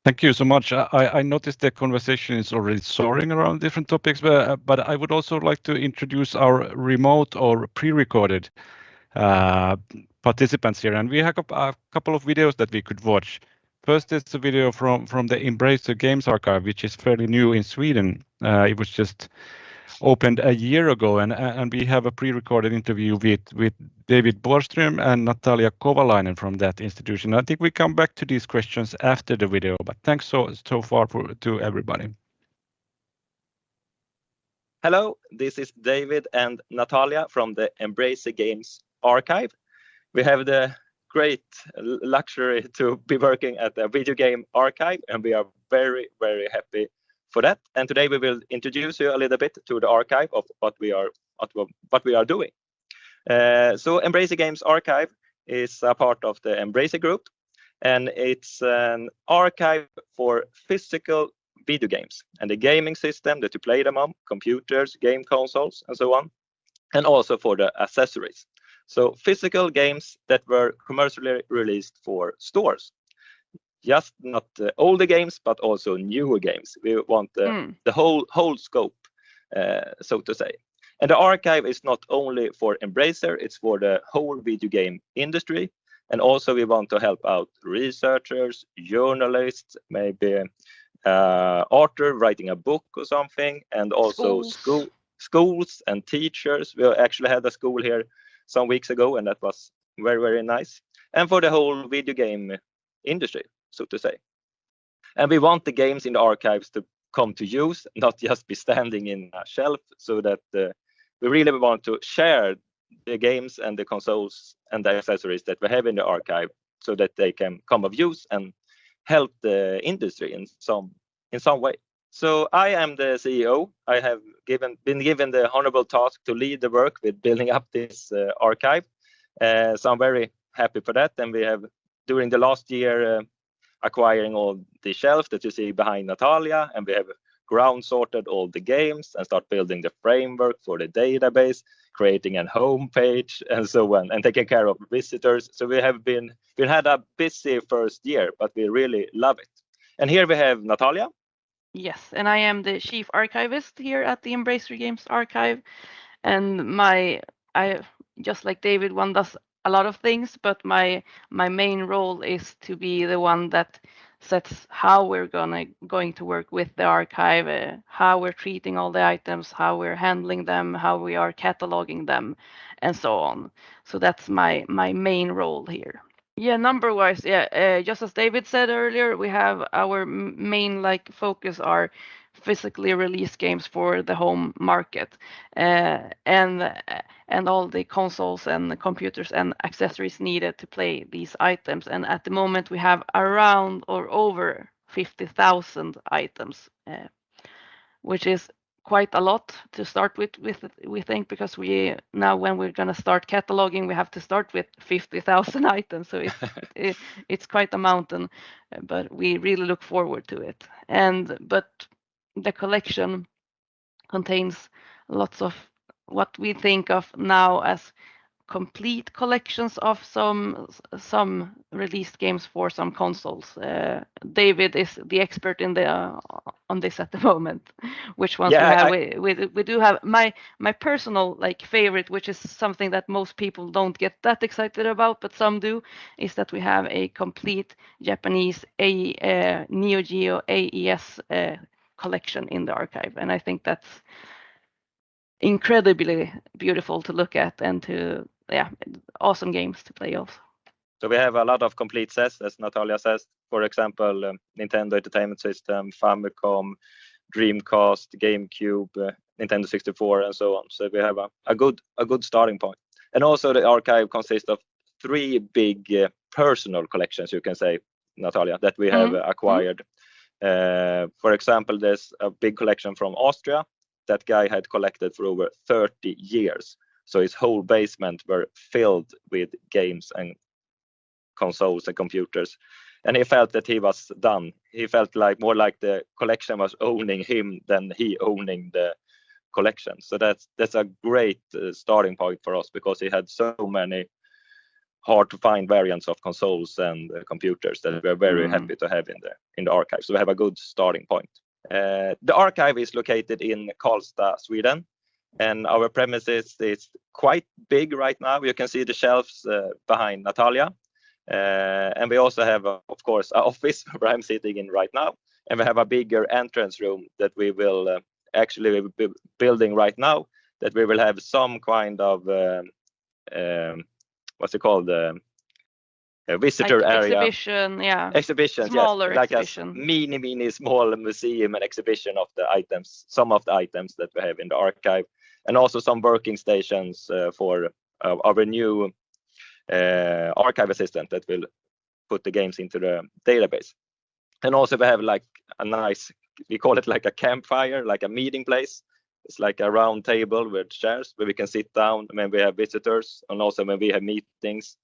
Thank you so much. I noticed the conversation is already soaring around different topics, but I would also like to introduce our remote or pre-recorded participants here, and we have a couple of videos that we could watch. First is a video from the Embracer Games archive, which is fairly new in Sweden. It was just opened a year ago, and we have a pre-recorded interview with David Borström and Natalia Kovalainen from that institution. I think we come back to these questions after the video, but thanks so far to everybody. Hello, this is David and Natalia from the Embracer Games archive. We have the great luxury to be working at the video game archive, and we are very, very happy for that. And today we will introduce you a little bit to the archive of what we are doing. So Embracer Games archive is a part of the Embracer group, and it's an archive for physical video games and the gaming system that you play them on, computers, game consoles, and so on, and also for the accessories. So physical games that were commercially released for stores. Just not the older games, but also newer games. We want the whole scope, so to say. And the archive is not only for Embracer, it's for the whole video game industry. And also we want to help out researchers, journalists, maybe author writing a book or something, and also schools and teachers. We actually had a school here some weeks ago, and that was very, very nice. And for the whole video game industry, so to say. And we want the games in the archives to come to use, not just be standing in a shelf, so that we really want to share the games and the consoles and the accessories that we have in the archive, so that they can come of use and help the industry in some way. So I am the CEO. I have been given the honorable task to lead the work with building up this archive. So I'm very happy for that. And we have, during the last year, acquiring all the shelves that you see behind Natalia, and we have ground sorted all the games and start building the framework for the database, creating a home page and so on, and taking care of visitors. So we had a busy first year, but we really love it. And here we have Natalia. Yes, and I am the chief archivist here at the Embracer Games archive. And I just like David, one does a lot of things, but my main role is to be the one that sets how we're going to work with the archive, how we're treating all the items, how we're handling them, how we are cataloging them, and so on. So that's my main role here. Yeah, number wise, just as David said earlier, we have our main focus are physically released games for the home market, and all the consoles and the computers and accessories needed to play these items. And at the moment we have around or over 50,000 items, which is quite a lot to start with, we think, because now when we're going to start cataloging, we have to start with 50,000 items. So it's quite a mountain, but we really look forward to it. But the collection contains lots of what we think of now as complete collections of some released games for some consoles. David is the expert on this at the moment. Which ones we have? We do have my personal favorite, which is something that most people don't get that excited about, but some do, is that we have a complete Japanese Neo Geo AES collection in the archive, and I think that's incredibly beautiful to look at and to awesome games to play also. So we have a lot of complete sets, as Natalia says. For example, Nintendo Entertainment System, Famicom, Dreamcast, GameCube, Nintendo 64, and so on. So we have a good starting point. And also the archive consists of 3 big personal collections, you can say, Natalia, that we have acquired. For example, there's a big collection from Austria. That guy had collected for over 30 years. So his whole basement were filled with games and consoles and computers. And he felt that he was done. He felt more like the collection was owning him than he owning the collection. So that's a great starting point for us, because he had so many hard to find variants of consoles and computers that we're very happy to have in the archive. So we have a good starting point. The archive is located in Karlstad, Sweden, and our premises is quite big right now. You can see the shelves behind Natalia, and we also have, of course, an office where I'm sitting in right now, and we have a bigger entrance room that we will actually be building right now, that we will have some kind of what's it called, a visitor area. Exhibition, Exhibitions, smaller yes. Like exhibition. A mini small museum and exhibition of the items, some of the items that we have in the archive, and also some working stations for our new archive assistant that will put the games into the database. And also we have a nice, we call it like a campfire, like a meeting place. It's like a round table with chairs where we can sit down when we have visitors, and also when we have meetings.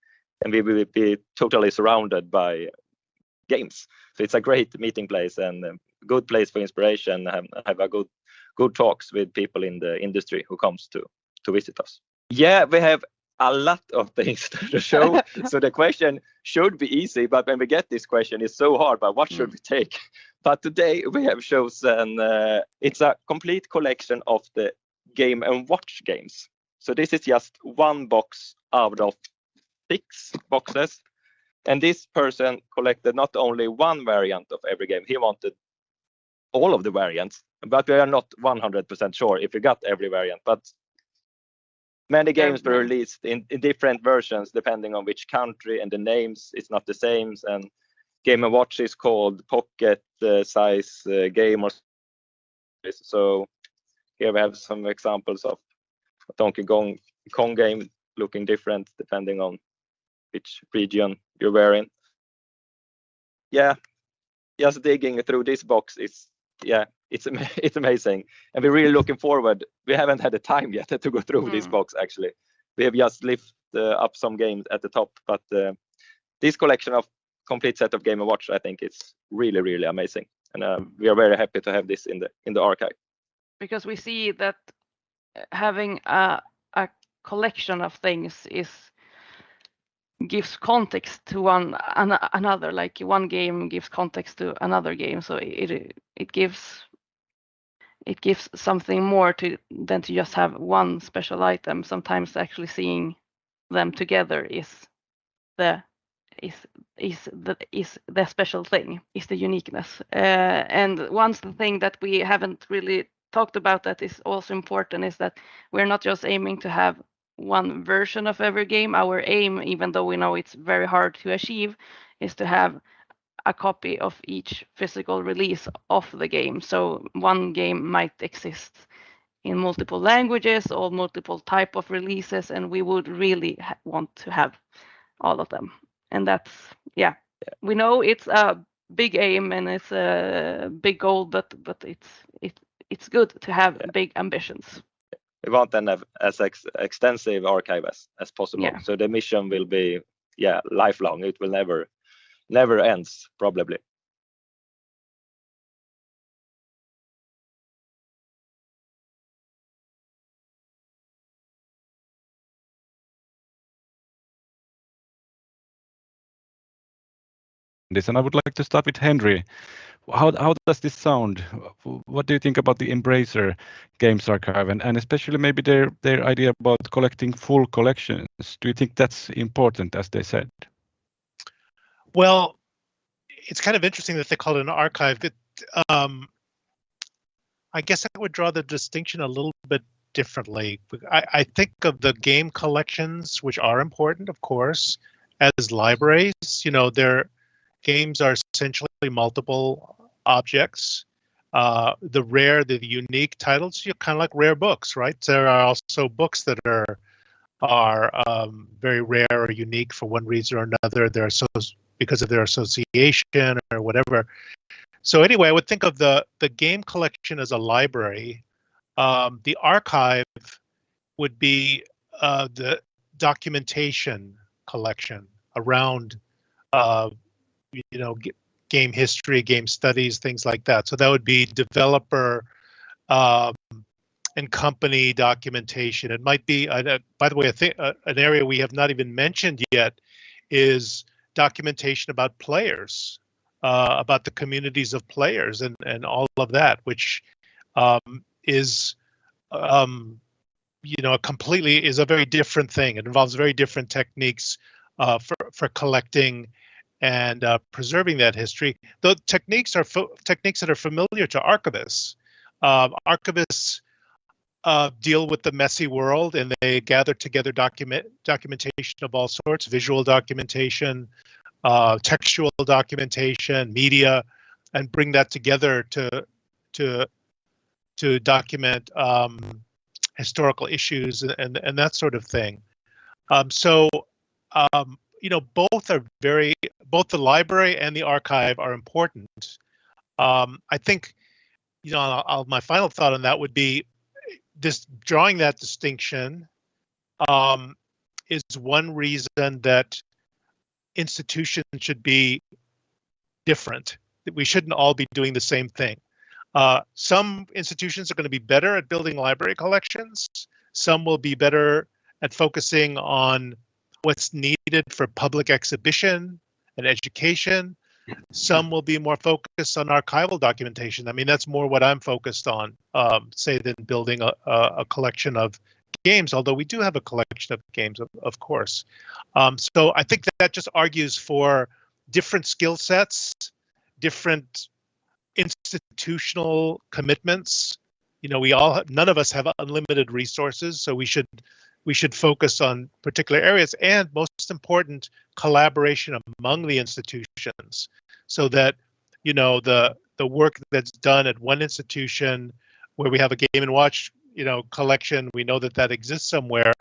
And we will be totally surrounded by games. So it's a great meeting place and a good place for inspiration. Have a good talks with people in the industry who comes to visit us. Yeah, we have a lot of things to show. So the question should be easy, but when we get this question, it's so hard. But what should we take? But today we have chosen. It's a complete collection of the Game & Watch games. So this is just one box out of 6 boxes, and this person collected not only one variant of every game, he wanted all of the variants, but we are not 100% sure if we got every variant, but many games were released in different versions depending on which country, and the names is not the same, and Game & Watch is called pocket size game or so. Here we have some examples of Donkey Kong game looking different depending on which region you're in. Yeah, just digging through this box is it's amazing, and we're really looking forward. We haven't had the time yet to go through this box. Actually, we have just lifted up some games at the top, but this collection of complete set of Game & Watch, I think it's really, really amazing, and we are very happy to have this in the archive. Because we see that having a collection of things gives context to another. Like one game gives context to another game, so it gives something more than to just have one special item. Sometimes actually seeing them together is the special thing, is the uniqueness. And once the thing that we haven't really talked about that is also important is that we're not just aiming to have one version of every game. Our aim, even though we know it's very hard to achieve, is to have a copy of each physical release of the game. So one game might exist in multiple languages or multiple type of releases, and we would really want to have all of them. And that's, yeah, we know it's a big aim and it's a big goal, but it's good to have big ambitions. We want to have as extensive archive as possible. Yeah. So the mission will be lifelong. It will never ends, probably. And I would like to start with Henry. How does this sound? What do you think about the Embracer Games Archive, and especially maybe their idea about collecting full collections? Do you think that's important, as they said? Well, it's kind of interesting that they call it an archive. I guess I would draw the distinction a little bit differently. I think of the game collections, which are important, of course, as libraries. You know, their games are essentially multiple objects. The unique titles, kind of like rare books, right? There are also books that are very rare or unique for one reason or another. They're because of their association or whatever. So anyway, I would think of the game collection as a library. The archive would be the documentation collection around game history, game studies, things like that. So that would be developer and company documentation. It might be, by the way, I think an area we have not even mentioned yet is documentation about players, about the communities of players and all of that, which is completely is a very different thing. It involves very different techniques for collecting and preserving that history. The techniques are techniques that are familiar to archivists. Archivists deal with the messy world, and they gather together documentation of all sorts: visual documentation, textual documentation, media, and bring that together to document historical issues and that sort of thing. Both the library and the archive are important. I think, my final thought on that would be drawing that distinction is one reason that institutions should be different. That we shouldn't all be doing the same thing. Some institutions are going to be better at building library collections. Some will be better at focusing on what's needed for public exhibition and education. Some will be more focused on archival documentation. I mean, that's more what I'm focused on, say, than building a collection of games, although we do have a collection of games, of course. So I think that just argues for different skill sets, different institutional commitments. None of us have unlimited resources, so we should focus on particular areas, and most important, collaboration among the institutions, so that the work that's done at one institution where we have a Game & Watch collection, we know that exists somewhere.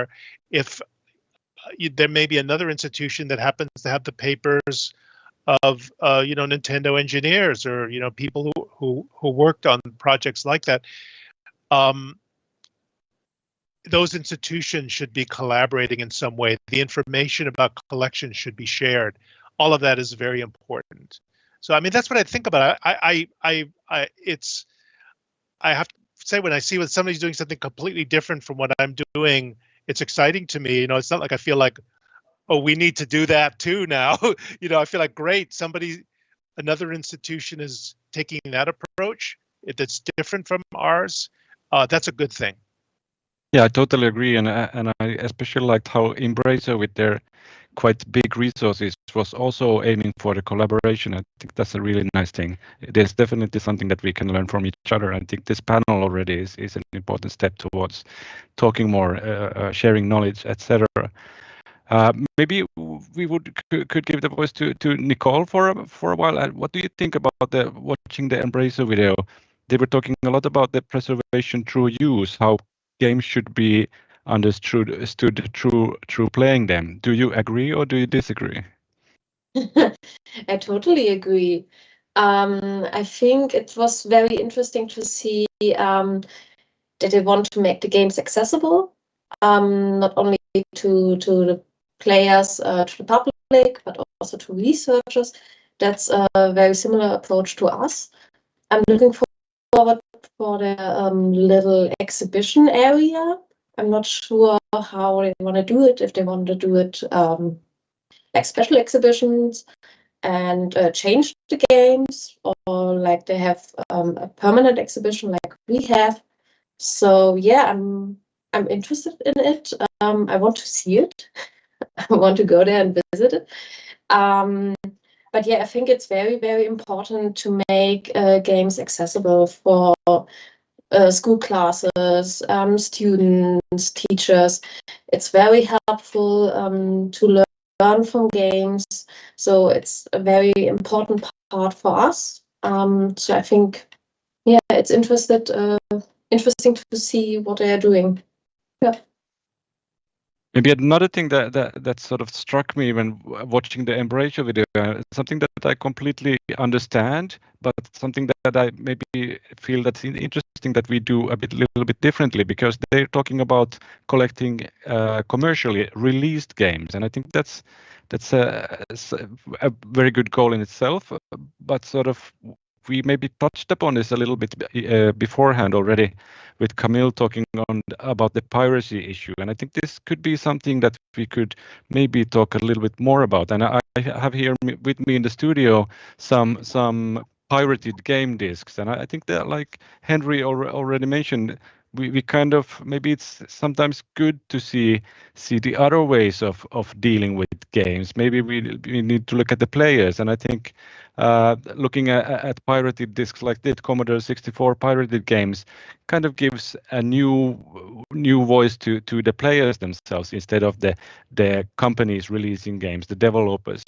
If there may be another institution that happens to have the papers of Nintendo engineers or people who worked on projects like that. Those institutions should be collaborating in some way. The information about collections should be shared. All of that is very important. So I mean, that's what I think about. I have to say, when I see when somebody's doing something completely different from what I'm doing, it's exciting to me. It's not like I feel like, oh, we need to do that too now. I feel like, great, another institution is taking that approach that's different from ours. That's a good thing. Yeah, I totally agree, and I especially liked how Embracer, with their quite big resources, was also aiming for the collaboration. I think that's a really nice thing. There's definitely something that we can learn from each other. I think this panel already is an important step towards talking more, sharing knowledge, etc. Maybe we could give the voice to Nicole for a while. What do you think about watching the Embracer video? They were talking a lot about the preservation through use, how games should be understood through playing them. Do you agree or do you disagree? I totally agree. I think it was very interesting to see that they want to make the games accessible, not only to the players, to the public, but also to researchers. That's a very similar approach to us. I'm looking forward for the little exhibition area. I'm not sure how they want to do it, if they want to do it like special exhibitions and change the games, or like they have a permanent exhibition like we have. So yeah, I'm interested in it. I want to see it. I want to go there and visit it. But yeah, I think it's very, very important to make games accessible for school classes, students, teachers. It's very helpful to learn from games. So it's a very important part for us. So I think, yeah, it's interesting to see what they are doing. Yeah. Maybe another thing that sort of struck me when watching the Embracer video, something that I completely understand, but something that I maybe feel that's interesting that we do a little bit differently, because they're talking about collecting commercially released games, and I think that's a very good goal in itself. But sort of we maybe touched upon this a little bit beforehand already, with Camille talking about the piracy issue, and I think this could be something that we could maybe talk a little bit more about. And I have here with me in the studio some pirated game discs, and I think that, like Henry already mentioned, we kind of, maybe it's sometimes good to see the other ways of dealing with games. Maybe we need to look at the players, and I think looking at pirated discs like the Commodore 64 pirated games kind of gives a new voice to the players themselves, instead of the companies releasing games, the developers.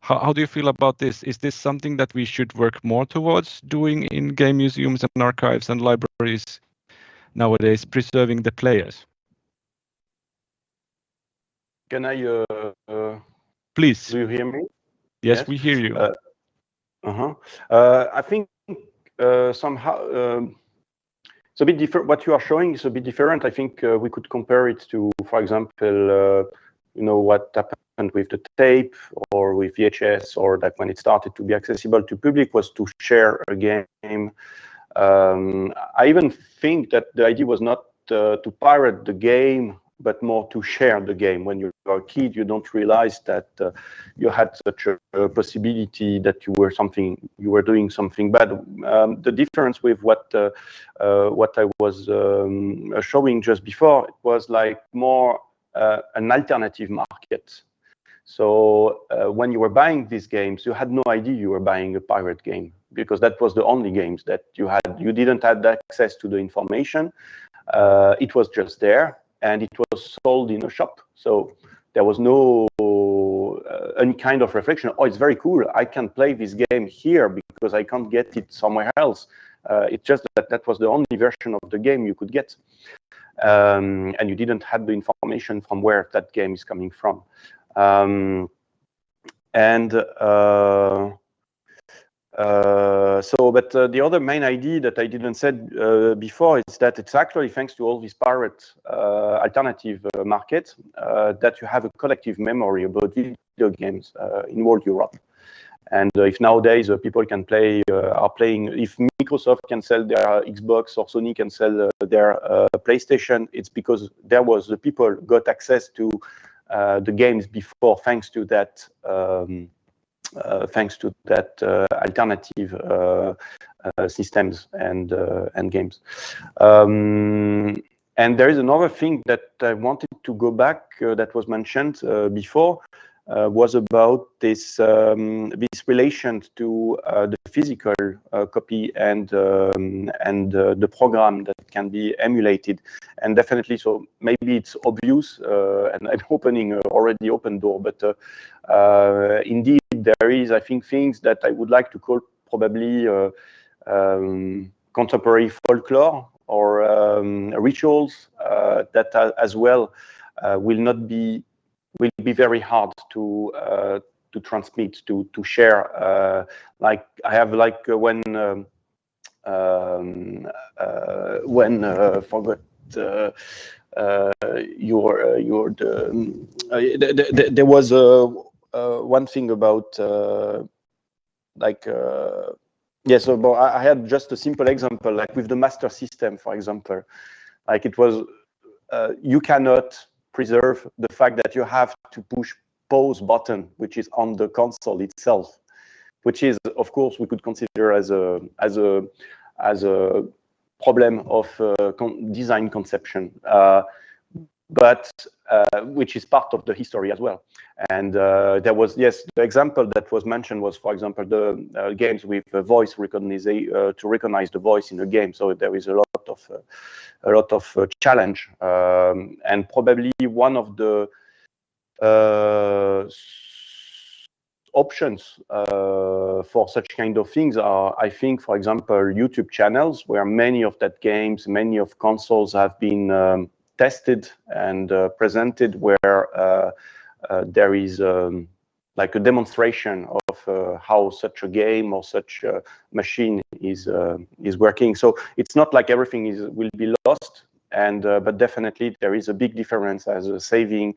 How do you feel about this? Is this something that we should work more towards doing in game museums and archives and libraries nowadays, preserving the players? Can I? Please. Do you hear me? Yes, we hear you. I think somehow it's a bit different. What you are showing is a bit different. I think we could compare it to, for example, what happened with the tape or with VHS, or that when it started to be accessible to public was to share a game. I even think that the idea was not to pirate the game, but more to share the game. When you're a kid, you don't realize that you had such a possibility that you were doing something bad. The difference with what I was showing just before, it was like more an alternative market. So when you were buying these games, you had no idea you were buying a pirate game, because that was the only games that you had. You didn't have access to the information. It was just there, and it was sold in a shop. So there was no any kind of reflection. Oh, it's very cool. I can play this game here because I can't get it somewhere else. It's just that was the only version of the game you could get. And you didn't have the information from where that game is coming from. And but the other main idea that I didn't said before is that it's actually thanks to all these pirate alternative market that you have a collective memory about video games in world Europe. And if nowadays people can play, are playing, if Microsoft can sell their Xbox or Sony can sell their PlayStation, it's because there was the people got access to the games before, thanks to that alternative systems and games. And there is another thing that I wanted to go back that was mentioned before. Was about this relation to the physical copy and the program that can be emulated, and definitely. So maybe it's obvious, and I'm opening already open door, but indeed there is, I think, things that I would like to call probably contemporary folklore or rituals that as well will be very hard to transmit, to share. Like I have when forgot there was one thing about yes. So I had just a simple example, like with the Master System, for example. Like it was you cannot preserve the fact that you have to push pause button, which is on the console itself, which is, of course, we could consider as a problem of design conception, but which is part of the history as well. And there was, yes, the example that was mentioned was, for example, the games with voice recognition to recognize the voice in a game. So there is a lot of challenge, and probably one of the options for such kind of things are, I think, for example, YouTube channels where many of that games, many of consoles have been tested and presented, where there is like a demonstration of how such a game or such a machine is working. So it's not like everything will be lost, and but definitely there is a big difference as saving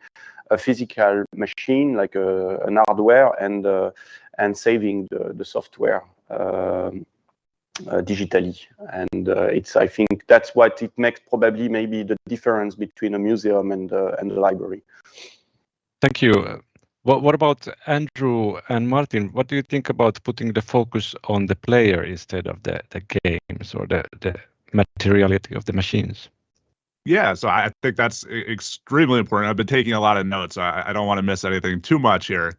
a physical machine like an hardware and saving the software digitally. And it's, I think that's what it makes probably maybe the difference between a museum and a library. Thank you. What about Andrew and Martin? What do you think about putting the focus on the player instead of the games or the materiality of the machines? Yeah, so I think that's extremely important. I've been taking a lot of notes. I don't want to miss anything too much here.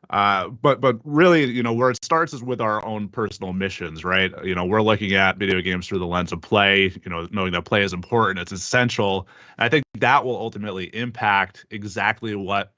But really, you know, where it starts is with our own personal missions, right? You know, we're looking at video games through the lens of play, you know, knowing that play is important, it's essential. And I think that will ultimately impact exactly what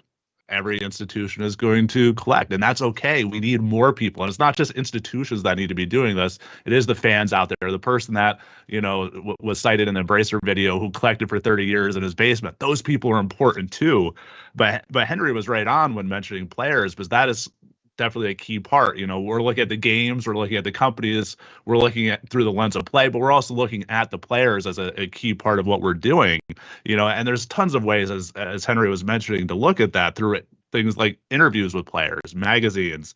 every institution is going to collect, and that's okay. We need more people, and it's not just institutions that need to be doing this. It is the fans out there, the person that, you know, was cited in the Embracer video who collected for 30 years in his basement. Those people are important too. But Henry was right on when mentioning players, because that is definitely a key part. You know, we're looking at the games, we're looking at the companies, we're looking at through the lens of play, but we're also looking at the players as a key part of what we're doing. You know, and there's tons of ways, as Henry was mentioning, to look at that through it. Things like interviews with players, magazines.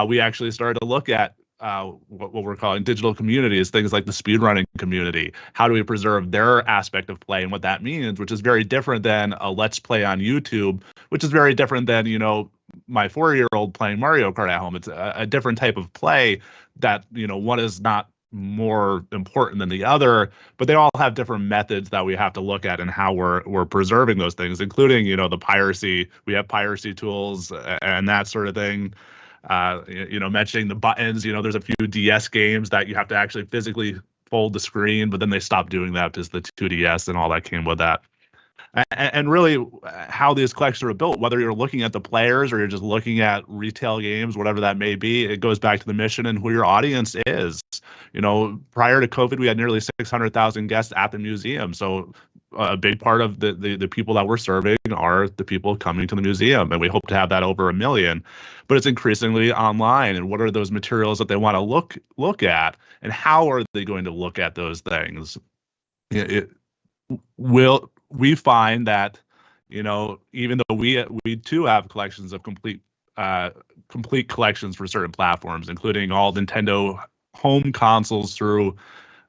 We actually started to look at what we're calling digital communities, things like the speedrunning community. How do we preserve their aspect of play and what that means, which is very different than a Let's Play on YouTube, which is very different than, you know, my 4-year-old playing Mario Kart at home. It's a different type of play that, you know, one is not more important than the other, but they all have different methods that we have to look at and how we're preserving those things, including, you know, the piracy. We have piracy tools and that sort of thing. You know, mentioning the buttons, you know, there's a few DS games that you have to actually physically fold the screen, but then they stopped doing that because the 2DS and all that came with that. And really how these collections are built, whether you're looking at the players or you're just looking at retail games, whatever that may be, it goes back to the mission and who your audience is. You know, prior to COVID, we had nearly 600,000 guests at the museum. So a big part of the people that we're serving are the people coming to the museum, and we hope to have that over 1 million. But it's increasingly online, and what are those materials that they want to look at, and how are they going to look at those things? We find that, you know, even though we too have collections of complete collections for certain platforms, including all Nintendo home consoles through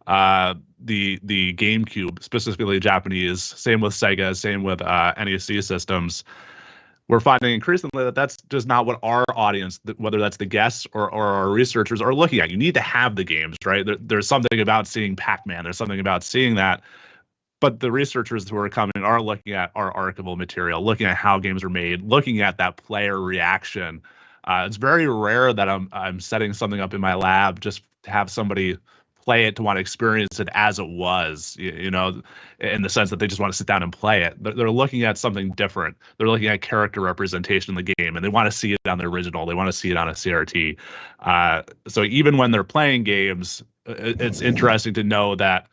the GameCube, specifically Japanese, same with Sega, same with NEC systems. We're finding increasingly that that's just not what our audience, whether that's the guests or our researchers, are looking at. You need to have the games, right? There's something about seeing Pac-Man. There's something about seeing that. But the researchers who are coming are looking at our archival material, looking at how games are made, looking at that player reaction. It's very rare that I'm setting something up in my lab just to have somebody play it to want to experience it as it was, you know, in the sense that they just want to sit down and play it. They're looking at something different. They're looking at character representation in the game, and they want to see it on the original. They want to see it on a CRT. So even when they're playing games, it's interesting to know that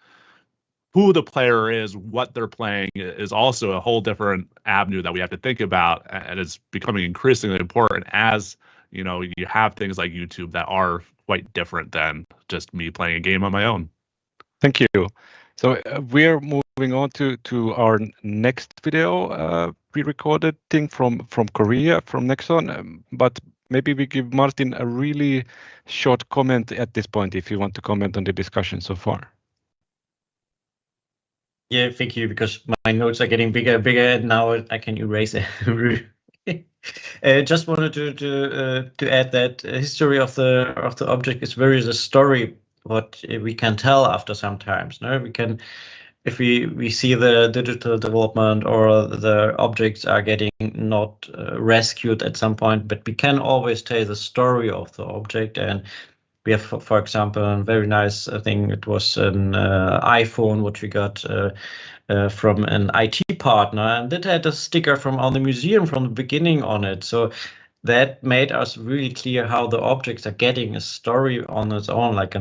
who the player is, what they're playing, is also a whole different avenue that we have to think about, and it's becoming increasingly important as, you know, you have things like YouTube that are quite different than just me playing a game on my own. Thank you. So we're moving on to our next video, pre-recorded thing from Korea, from Nexon. But maybe we give Martin a really short comment at this point, if you want to comment on the discussion so far. Yeah, thank you, because my notes are getting bigger and bigger, and now I can erase it. Just wanted to add that history of the object is very the story what we can tell after sometimes. No, we can, if we see the digital development or the objects are getting not rescued at some point, but we can always tell the story of the object. And we have, for example, a very nice thing. It was an iPhone, which we got from an IT partner, and it had a sticker from the museum from the beginning on it. So that made us really clear how the objects are getting a story on its own, like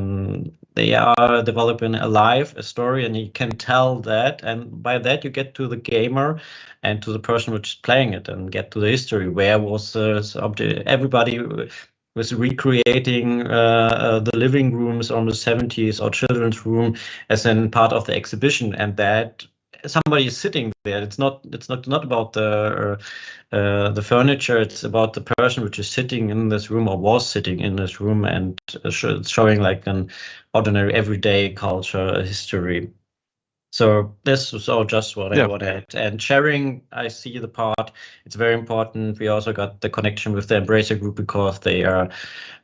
they are developing a story, and you can tell that, and by that you get to the gamer and to the person which is playing it, and get to the history. Where was the object? Everybody was recreating the living rooms on the 70s or children's room as in part of the exhibition, and that somebody is sitting there. It's not about the furniture. It's about the person which is sitting in this room or was sitting in this room, and showing like an ordinary everyday culture history. So this was all just what I wanted. And sharing, I see the part, it's very important. We also got the connection with the Embracer group, because they are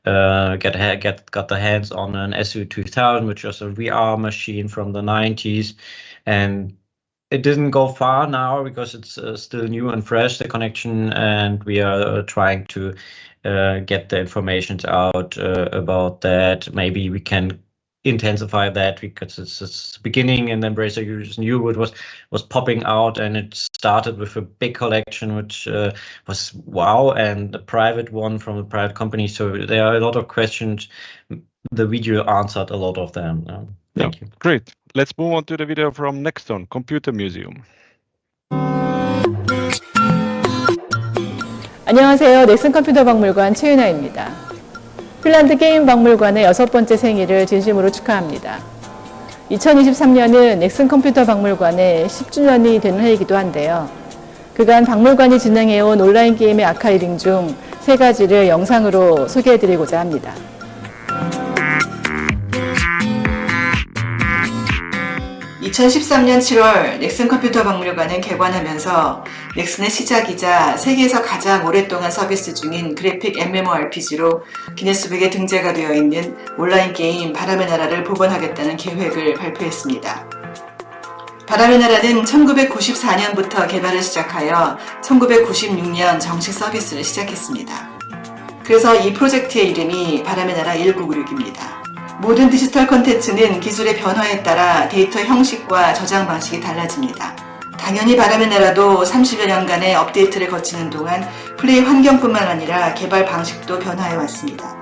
got the hands on an SU-2000, which was a VR machine from the 90s. And it didn't go far now because it's still new and fresh, the connection, and we are trying to get the information out about that. Maybe we can intensify that, because it's the beginning, and Embracer users knew what was popping out, and it started with a big collection, which was wow, and a private one from a private company. So there are a lot of questions. The video answered a lot of them. Thank you. Great. Let's move on to the video from Nexon Computer Museum. 안녕하세요. 넥슨 컴퓨터 박물관 최윤아입니다. 핀란드 게임 박물관의 6번째 생일을 진심으로 축하합니다. 2023년은 넥슨 컴퓨터 박물관의 10주년이 되는 해이기도 한데요. 그간 박물관이 진행해온 온라인 게임의 아카이빙 중 3가지를 영상으로 소개해드리고자 합니다. 2013년 7월 넥슨 컴퓨터 박물관은 개관하면서 넥슨의 시작이자 세계에서 가장 오랫동안 서비스 중인 그래픽 MMORPG로 기네스북에 등재가 되어 있는 온라인 게임 바람의 나라를 복원하겠다는 계획을 발표했습니다. 바람의 나라는 1994년부터 개발을 시작하여 1996년 정식 서비스를 시작했습니다. 그래서 이 프로젝트의 이름이 바람의 나라 1996입니다. 모든 디지털 콘텐츠는 기술의 변화에 따라 데이터 형식과 저장 방식이 달라집니다. 당연히 바람의 나라도 30여 년간의 업데이트를 거치는 동안 플레이 환경뿐만 아니라 개발 방식도 변화해 왔습니다.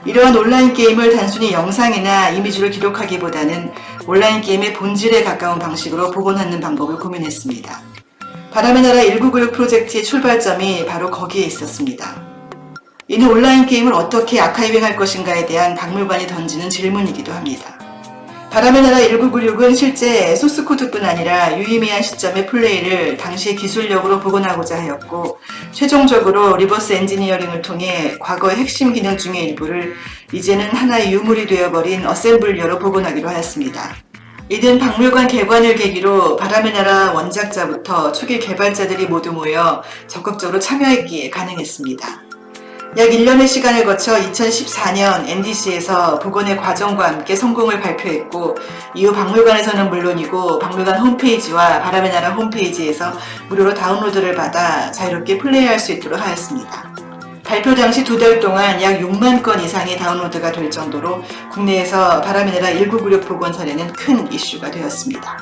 이러한 온라인 게임을 단순히 영상이나 이미지로 기록하기보다는 온라인 게임의 본질에 가까운 방식으로 복원하는 방법을 고민했습니다. 바람의 나라 1996 프로젝트의 출발점이 바로 거기에 있었습니다. 이는 온라인 게임을 어떻게 아카이빙할 것인가에 대한 박물관이 던지는 질문이기도 합니다. 바람의 나라 1996은 실제 소스코드뿐 아니라 유의미한 시점의 플레이를 당시의 기술력으로 복원하고자 하였고, 최종적으로 리버스 엔지니어링을 통해 과거의 핵심 기능 중의 일부를 이제는 하나의 유물이 되어버린 어셈블리어로 복원하기로 하였습니다. 이는 박물관 개관을 계기로 바람의 나라 원작자부터 초기 개발자들이 모두 모여 적극적으로 참여했기에 가능했습니다. 약 1년의 시간을 거쳐 2014년 NDC에서 복원의 과정과 함께 성공을 발표했고, 이후 박물관에서는 물론이고 박물관 홈페이지와 바람의 나라 홈페이지에서 무료로 다운로드를 받아 자유롭게 플레이할 수 있도록 하였습니다. 발표 당시 2달 동안 약 6만 건 이상의 다운로드가 될 정도로 국내에서 바람의 나라 1996 복원 사례는 큰 이슈가 되었습니다.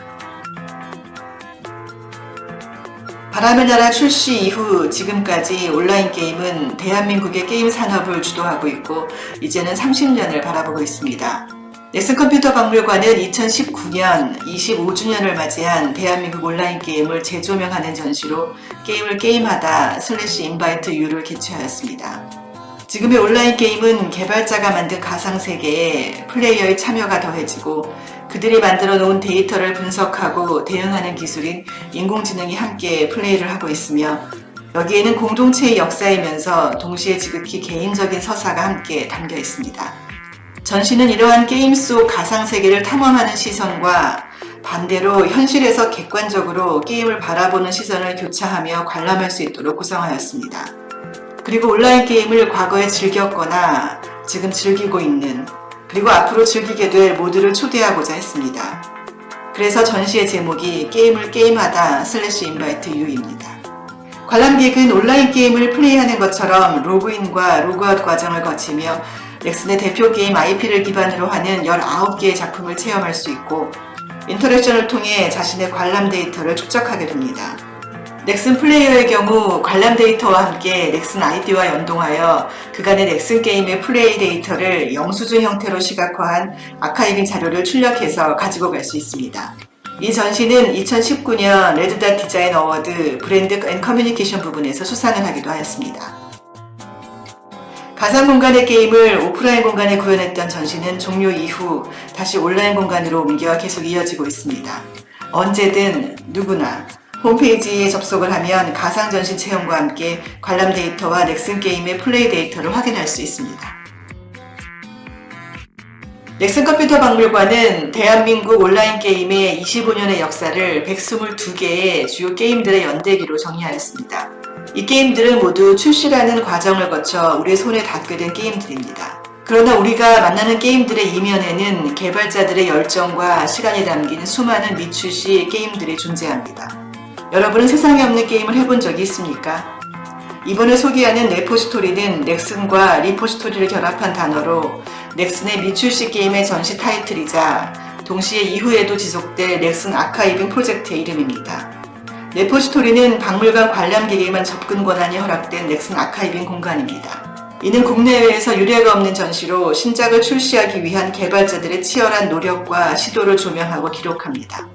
바람의 나라 출시 이후 지금까지 온라인 게임은 대한민국의 게임 산업을 주도하고 있고 이제는 30년을 바라보고 있습니다. 넥슨 컴퓨터 박물관은 2019년 25주년을 맞이한 대한민국 온라인 게임을 재조명하는 전시로 게임을 게임하다 /인바이트 U를 개최하였습니다. 지금의 온라인 게임은 개발자가 만든 가상세계에 플레이어의 참여가 더해지고 그들이 만들어 놓은 데이터를 분석하고 대응하는 기술인 인공지능이 함께 플레이를 하고 있으며, 여기에는 공동체의 역사이면서 동시에 지극히 개인적인 서사가 함께 담겨 있습니다. 전시는 이러한 게임 속 가상세계를 탐험하는 시선과 반대로 현실에서 객관적으로 게임을 바라보는 시선을 교차하며 관람할 수 있도록 구성하였습니다. 그리고 온라인 게임을 과거에 즐겼거나 지금 즐기고 있는, 그리고 앞으로 즐기게 될 모두를 초대하고자 했습니다. 그래서 전시의 제목이 게임을 게임하다 /인바이트 U입니다. 관람객은 온라인 게임을 플레이하는 것처럼 로그인과 로그아웃 과정을 거치며 넥슨의 대표 게임 IP를 기반으로 하는 19개의 작품을 체험할 수 있고, 인터랙션을 통해 자신의 관람 데이터를 축적하게 됩니다. 넥슨 플레이어의 경우 관람 데이터와 함께 넥슨 아이디와 연동하여 그간의 넥슨 게임의 플레이 데이터를 영수증 형태로 시각화한 아카이빙 자료를 출력해서 가지고 갈 수 있습니다. 이 전시는 2019년 레드닷 디자인 어워드 브랜드 앤 커뮤니케이션 부분에서 수상을 하기도 하였습니다. 가상 공간의 게임을 오프라인 공간에 구현했던 전시는 종료 이후 다시 온라인 공간으로 옮겨 계속 이어지고 있습니다. 언제든 누구나 홈페이지에 접속을 하면 가상전시 체험과 함께 관람 데이터와 넥슨 게임의 플레이 데이터를 확인할 수 있습니다. 넥슨 컴퓨터 박물관은 대한민국 온라인 게임의 25년의 역사를 122개의 주요 게임들의 연대기로 정의하였습니다. 이 게임들은 모두 출시라는 과정을 거쳐 우리의 손에 닿게 된 게임들입니다. 그러나 우리가 만나는 게임들의 이면에는 개발자들의 열정과 시간이 담긴 수많은 미출시 게임들이 존재합니다. 여러분은 세상에 없는 게임을 해본 적이 있습니까? 이번에 소개하는 레포지토리는 넥슨과 리포지토리를 결합한 단어로 넥슨의 미출시 게임의 전시 타이틀이자 동시에 이후에도 지속될 넥슨 아카이빙 프로젝트의 이름입니다. 레포지토리는 박물관 관람객에게만 접근 권한이 허락된 넥슨 아카이빙 공간입니다. 이는 국내외에서 유례가 없는 전시로 신작을 출시하기 위한 개발자들의 치열한 노력과 시도를 조명하고 기록합니다.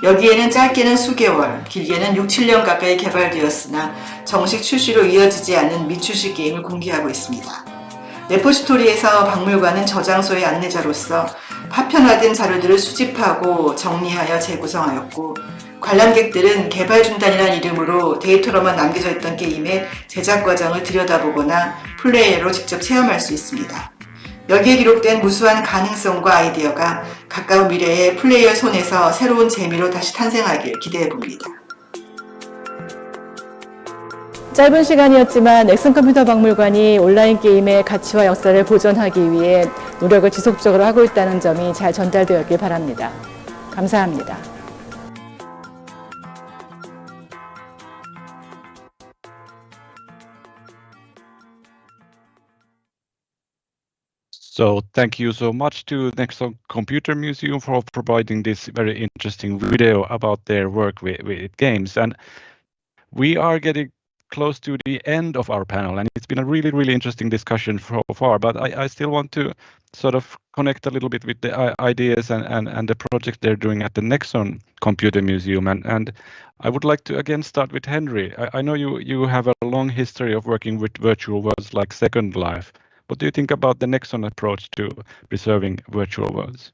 여기에는 짧게는 수개월, 길게는 6, 7년 가까이 개발되었으나 정식 출시로 이어지지 않은 미출시 게임을 공개하고 있습니다. 레포지토리에서 박물관은 저장소의 안내자로서 파편화된 자료들을 수집하고 정리하여 재구성하였고, 관람객들은 개발 중단이라는 이름으로 데이터로만 남겨져 있던 게임의 제작 과정을 들여다보거나 플레이어로 직접 체험할 수 있습니다. 여기에 기록된 무수한 가능성과 아이디어가 가까운 미래에 플레이어 손에서 새로운 재미로 다시 탄생하길 기대해봅니다. 짧은 시간이었지만 넥슨 컴퓨터 박물관이 온라인 게임의 가치와 역사를 보존하기 위해 노력을 지속적으로 하고 있다는 점이 잘 전달되었길 바랍니다. 감사합니다. So thank you so much to Nexon Computer Museum for providing this very interesting video about their work with games. And we are getting close to the end of our panel, and it's been a really, really interesting discussion so far. But I still want to sort of connect a little bit with the ideas and the projects they're doing at the Nexon Computer Museum. And I would like to again start with Henry. I know you have a long history of working with virtual worlds like Second Life. What do you think about the Nexon approach to preserving virtual worlds?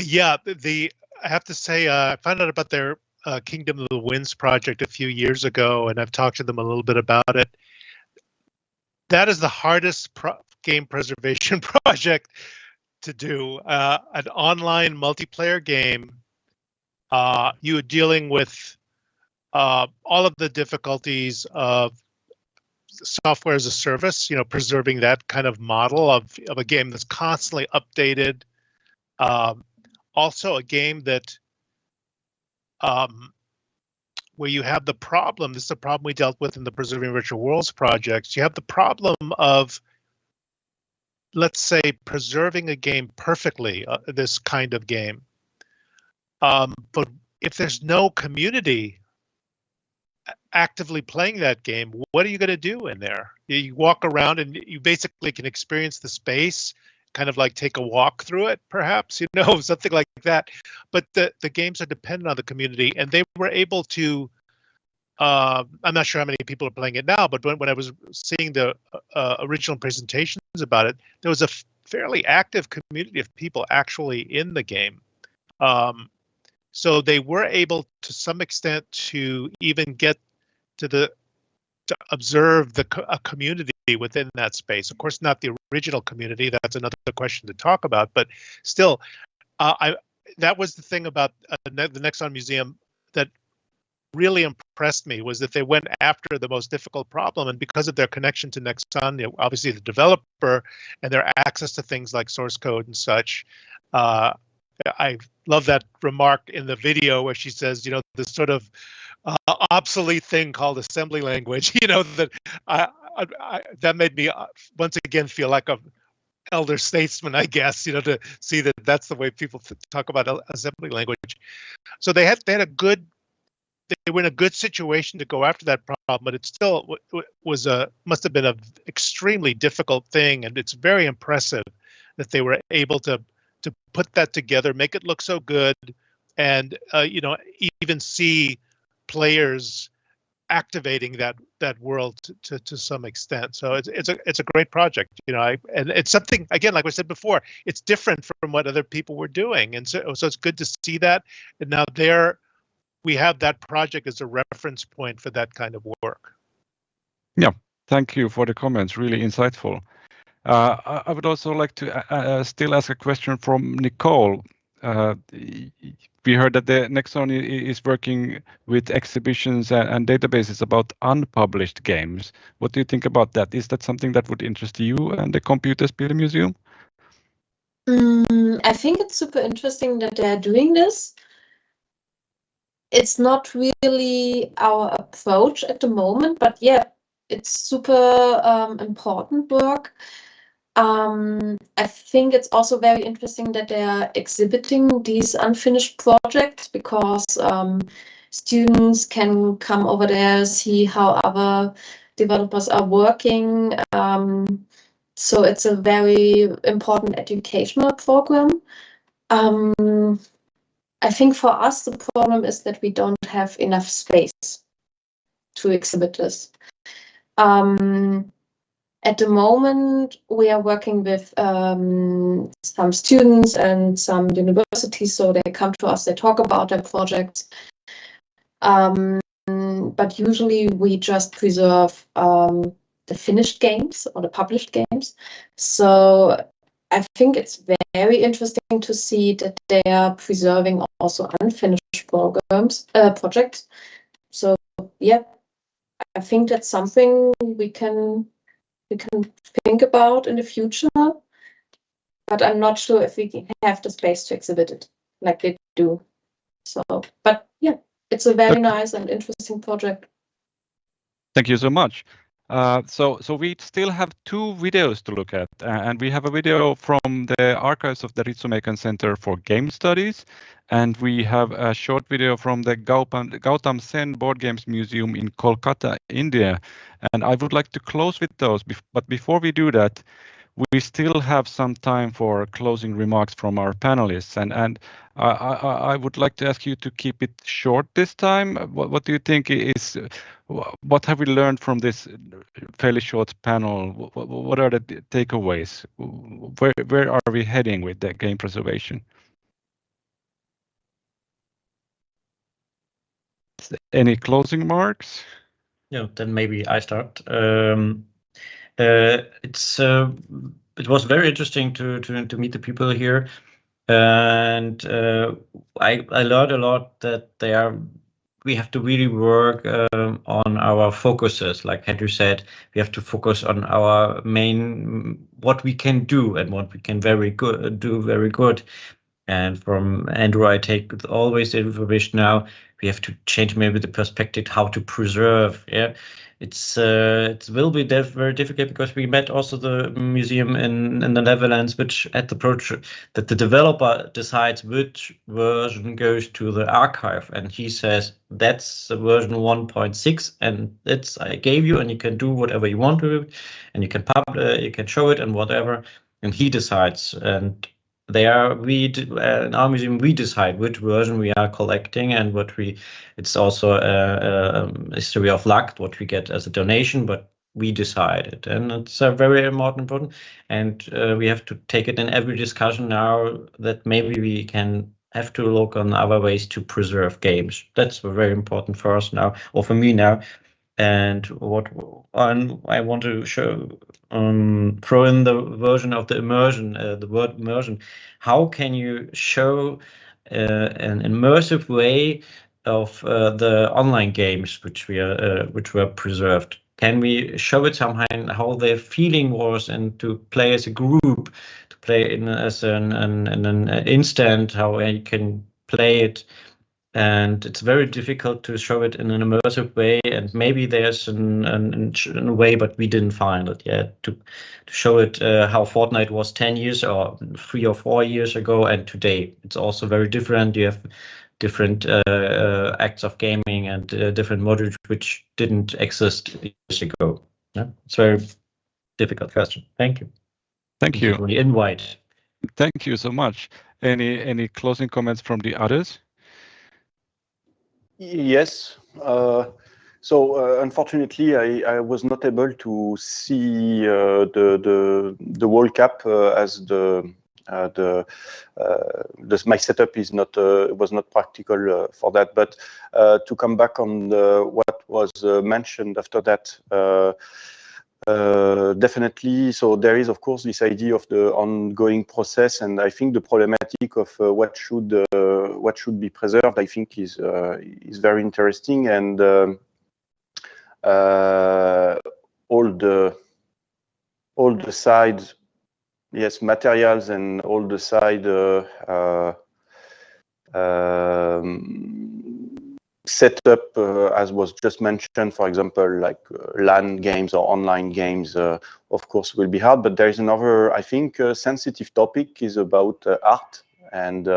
Yeah, I have to say, I found out about their Kingdom of the Winds project a few years ago, and I've talked to them a little bit about it. That is the hardest game preservation project to do. An online multiplayer game, you are dealing with all of the difficulties of software as a service, preserving that kind of model of a game that's constantly updated. Also a game that where you have the problem, this is a problem we dealt with in the Preserving Virtual Worlds projects, you have the problem of, let's say, preserving a game perfectly, this kind of game. But if there's no community actively playing that game, what are you going to do in there? You walk around and you basically can experience the space, kind of like take a walk through it, perhaps, something like that. But the games are dependent on the community, and they were able to, I'm not sure how many people are playing it now, but when I was seeing the original presentations about it, there was a fairly active community of people actually in the game. So they were able to some extent to even get to observe a community within that space. Of course, not the original community. That's another question to talk about. But still, that was the thing about the Nexon Museum that really impressed me, was that they went after the most difficult problem. And because of their connection to Nexon, obviously the developer, and their access to things like source code and such, I love that remark in the video where she says, this sort of obsolete thing called assembly language, that that made me once again feel like a elder statesman, I guess, to see that that's the way people talk about assembly language. So they were in a good situation to go after that problem, but it still must have been an extremely difficult thing, and it's very impressive that they were able to put that together, make it look so good, and even see players activating that world to some extent. So it's a great project, and it's something, again, like I said before, it's different from what other people were doing, and so it's good to see that. And now we have that project as a reference point for that kind of work. Yeah, thank you for the comments. Really insightful. I would also like to still ask a question from Nicole. We heard that the Nexon is working with exhibitions and databases about unpublished games. What do you think about that? Is that something that would interest you and the Computerspielemuseum? I think it's super interesting that they're doing this. It's not really our approach at the moment, but yeah, it's super important work. I think it's also very interesting that they are exhibiting these unfinished projects, because students can come over there, see how other developers are working. So it's a very important educational program. I think for us, the problem is that we don't have enough space to exhibit this. At the moment, we are working with some students and some universities, so they come to us, they talk about their projects. But usually we just preserve the finished games or the published games. So I think it's very interesting to see that they are preserving also unfinished projects. So yeah, I think that's something we can think about in the future, but I'm not sure if we have the space to exhibit it like they do. So, but yeah, it's a very nice and interesting project. Thank you so much. So we still have two videos to look at, and we have a video from the archives of the Ritsumeikan Center for Game Studies, and we have a short video from the Gautam Sen Board Games Museum in Kolkata, India. And I would like to close with those, but before we do that, we still have some time for closing remarks from our panelists, and I would like to ask you to keep it short this time. What do you think is, what have we learned from this fairly short panel? What are the takeaways? Where are we heading with the game preservation? Any closing remarks? Yeah, then maybe I start. It was very interesting to meet the people here, and I learned a lot that we have to really work on our focuses. Like Andrew said, we have to focus on our main, what we can do and what we can do very good. And from Andrew, I take always the information now. We have to change maybe the perspective how to preserve. Yeah. It will be very difficult because we met also the museum in the Netherlands, which at the project that the developer decides which version goes to the archive, and he says that's the version 1.6, and that's I gave you, and you can do whatever you want to it, and you can show it and whatever, and he decides. And in our museum we decide which version we are collecting and it's also a history of luck what we get as a donation, but we decide it, and it's very important, and we have to take it in every discussion now that maybe we can have to look on other ways to preserve games. That's very important for us now, or for me now. And what I want to show, throw in the version of the immersion, the word immersion. How can you show an immersive way of the online games which were preserved? Can we show it somehow how their feeling was, and to play as a group, to play as an instant, how you can play it? And it's very difficult to show it in an immersive way, and maybe there's a way, but we didn't find it yet to show it how Fortnite was 10 years or 3 or 4 years ago, and today it's also very different. You have different acts of gaming and different modules which didn't exist years ago. Yeah, it's a very difficult question. Thank you. Thank you for the invite. Thank you so much. Any closing comments from the others? Yes. So unfortunately, I was not able to see the World Cup as my setup is not was not practical for that. But to come back on what was mentioned after that. Definitely. So there is, of course, this idea of the ongoing process, and I think the problematic of what should be preserved, I think, is very interesting, and all the side, yes, materials and all the side setup, as was just mentioned, for example, like LAN games or online games, of course, will be hard. But there is another, I think, sensitive topic is about art, and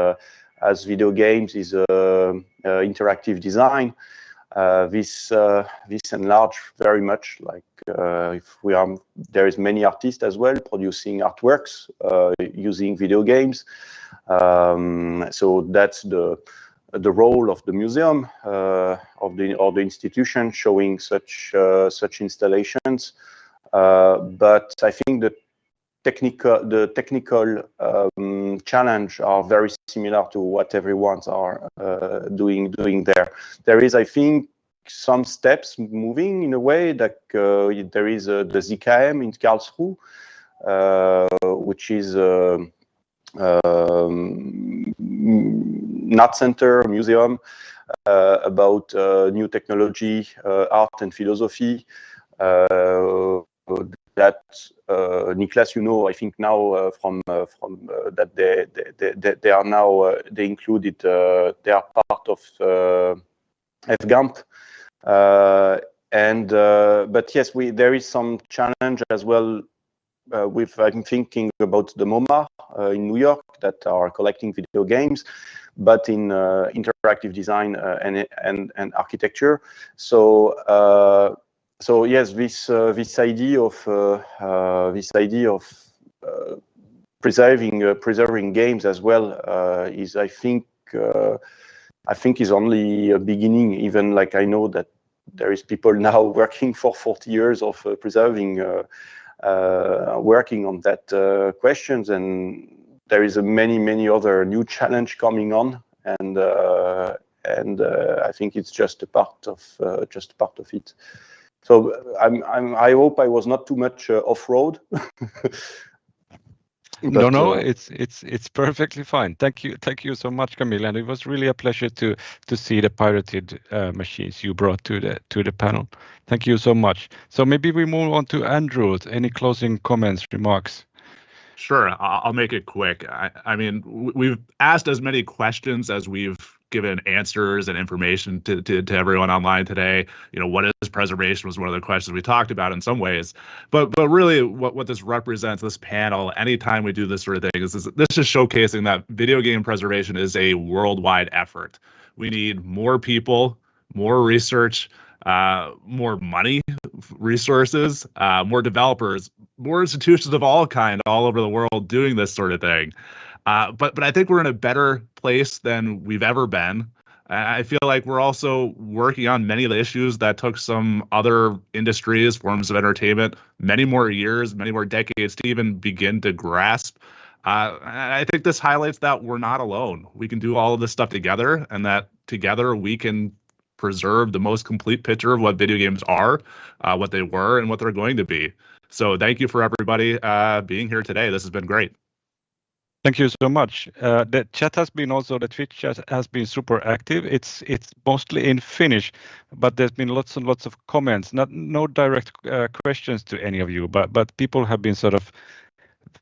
as video games is interactive design, this enlarge very much. Like if there is many artists as well producing artworks using video games. So that's the role of the museum or the institution showing such installations, but I think the technical challenge are very similar to what everyone's are doing there. There is, I think, some steps moving in a way that there is the ZKM in Karlsruhe, which is an art center museum about new technology, art and philosophy. That Niklas, I think now from that they are now they included they are part of FGAMP. But yes, there is some challenge as well with, I'm thinking about the MoMA in New York that are collecting video games, but in interactive design and architecture. So yes, this idea of preserving games as well is, I think is only a beginning. Even like I know that there is people now working for 40 years of preserving, working on that questions, and there is many other new challenge coming on, and I think it's just a part of it. So I hope I was not too much off-road. No, it's perfectly fine. Thank you so much, Camille, and it was really a pleasure to see the pirated machines you brought to the panel. Thank you so much. So maybe we move on to Andrew. Any closing comments, remarks? Sure, I'll make it quick. I mean, we've asked as many questions as we've given answers and information to everyone online today. You know, what is preservation was one of the questions we talked about in some ways. But really what this represents, this panel, anytime we do this sort of thing, this is showcasing that video game preservation is a worldwide effort. We need more people, more research, more money, resources, more developers, more institutions of all kind all over the world doing this sort of thing. But I think we're in a better place than we've ever been. I feel like we're also working on many of the issues that took some other industries, forms of entertainment, many more years, many more decades to even begin to grasp. I think this highlights that we're not alone. We can do all of this stuff together, and that together we can preserve the most complete picture of what video games are, what they were, and what they're going to be. So thank you for everybody being here today. This has been great. Thank you so much. The chat has been also, the Twitch chat has been super active. It's mostly in Finnish, but there's been lots and lots of comments. No direct questions to any of you, but people have been sort of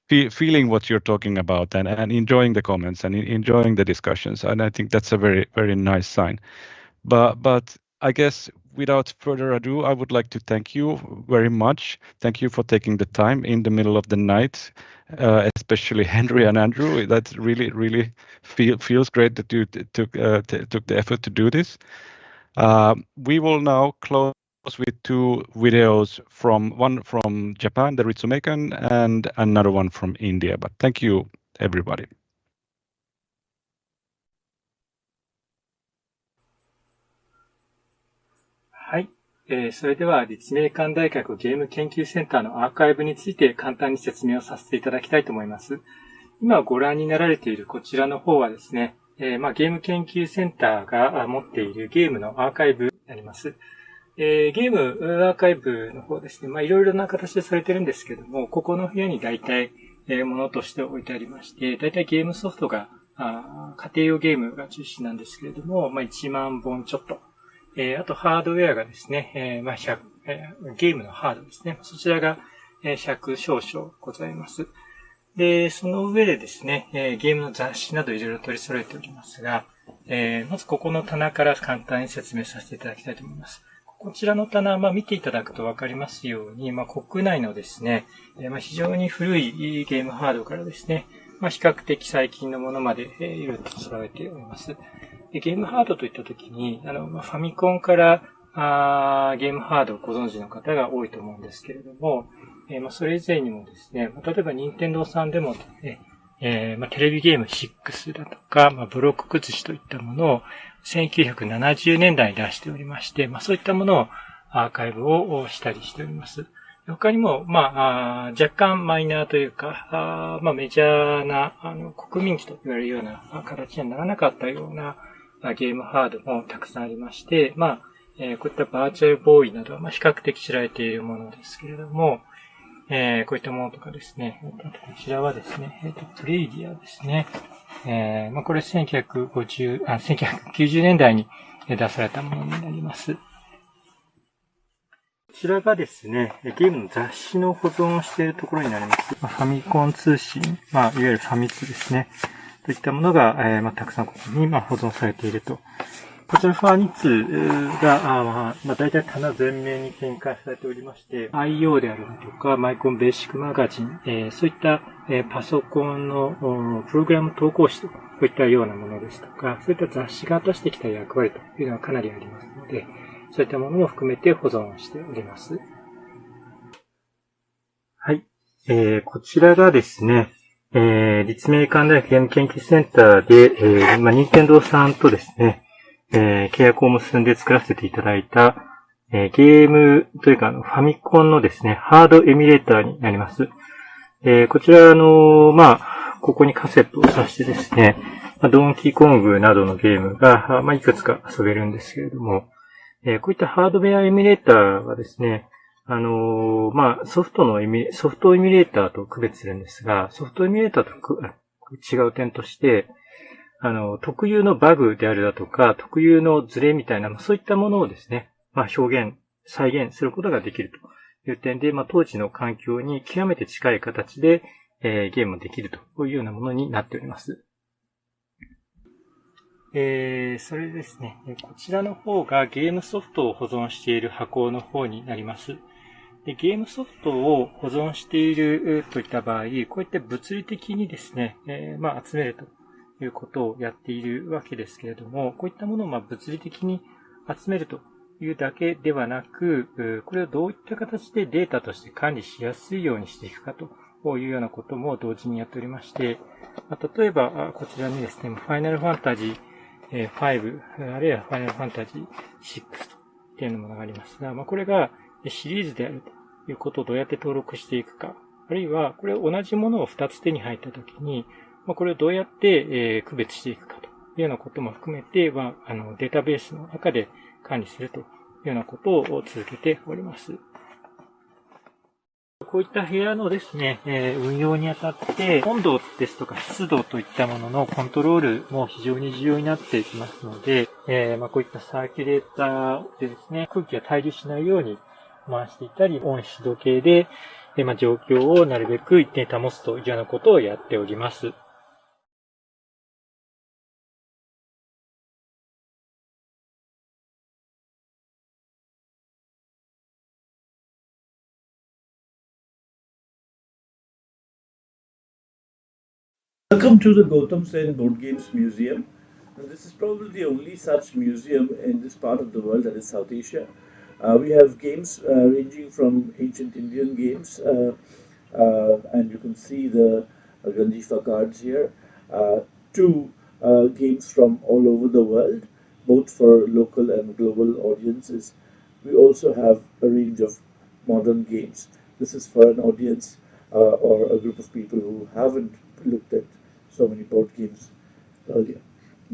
feeling what you're talking about and enjoying the comments and enjoying the discussions. And I think that's a very, very nice sign. But I guess without further ado, I would like to thank you very much. Thank you for taking the time in the middle of the night, especially Henry and Andrew. That really feels great that you took the effort to do this. We will now close with two videos, one from Japan, the Ritsumekan, and another one from India. But thank you, everybody. はい。それでは、立命館大学ゲーム研究センターのアーカイブについて簡単に説明をさせていただきたいと思います。今ご覧になられているこちらの方はですね、ゲーム研究センターが持っているゲームのアーカイブになります。ゲームアーカイブの方ですね、いろいろな形でされてるんですけども、ここの部屋に大体、ものとして置いてありまして、大体ゲームソフトが、家庭用ゲームが中心なんですけれども、1万本ちょっと。あとハードウェアがですね、ゲームのハードですね。そちらが100少々ございます。で、その上でですね、ゲームの雑誌などいろいろ取り揃えておりますが、まずここの棚から簡単に説明させていただきたいと思います。こちらの棚、見ていただくとわかりますように、国内のですね、非常に古いゲームハードからですね、比較的最近のものまでいろいろと揃えております。ゲームハードといったときに、ファミコンからゲームハードをご存知の方が多いと思うんですけれども、それ以前にもですね、例えば任天堂さんでもですね、テレビゲーム6だとか、ブロック崩しといったものを1970年代に出しておりまして、そういったものをアーカイブをしたりしております。他にも、若干マイナーというか、メジャーな、国民機と言われるような形にはならなかったようなゲームハードもたくさんありまして、こういったバーチャルボーイなどは、比較的知られているものですけれども、こういったものとかですね、こちらはですね、プレイディアですね。これ1990年代に出されたものになります。こちらがですね、ゲームの雑誌の保存をしているところになります。ファミコン通信、いわゆるファミ通ですね。といったものが、たくさんここに保存されているとこちらファーニッツが、大体棚全面に展開されておりまして、IO であるとか、マイコンベーシックマガジン、そういった、パソコンのプログラム投稿誌といったようなものですとか、そういった雑誌が果たしてきた役割というのはかなりありますので、そういったものも含めて保存しております。はい。こちらがですね、立命館大学ゲーム研究センターで、任天堂さんとですね、契約を結んで作らせていただいた、ゲームというか、ファミコンのですね、ハードエミュレーターになります。こちら、ここにカセットを挿してですね、ドンキーコングなどのゲームが、いくつか遊べるんですけれども、こういったハードウェアエミュレーターはですね、ソフトエミュレーターと区別するんですが、ソフトエミュレーターと違う点として、特有のバグであるだとか、特有のズレみたいな、そういったものをですね、再現することができるという点で、当時の環境に極めて近い形で、ゲームできるというようなものになっております。それですね、こちらの方がゲームソフトを保存している箱の方になります。で、ゲームソフトを保存しているといった場合、こういった物理的にですね、集めるということをやっているわけですけれども、こういったものを物理的に集めるというだけではなく、これをどういった形でデータとして管理しやすいようにしていくかというようなことも同時にやっておりまして、例えばこちらにですね、ファイナルファンタジー5、あるいはファイナルファンタジー6というものがありますが、これがシリーズであるということをどうやって登録していくか、あるいはこれ同じものを2つ手に入ったときに、これをどうやって区別していくかというようなことも含めては、データベースの中で管理するというようなことを続けております。こういった部屋のですね、運用にあたって、温度ですとか湿度といったもののコントロールも非常に重要になってきますので、こういったサーキュレーターでですね、空気が滞留しないように回していたり、温湿度計で、状況をなるべく一定に保つというようなことをやっております。Welcome to the Gautam Sen Board Games Museum. Now, this is probably the only such museum in this part of the world, that is South Asia. We have games ranging from ancient Indian games, and you can see the Ganjifa cards here, to games from all over the world, both for local and global audiences. We also have a range of modern games. This is for an audience or a group of people who haven't looked at so many board games earlier.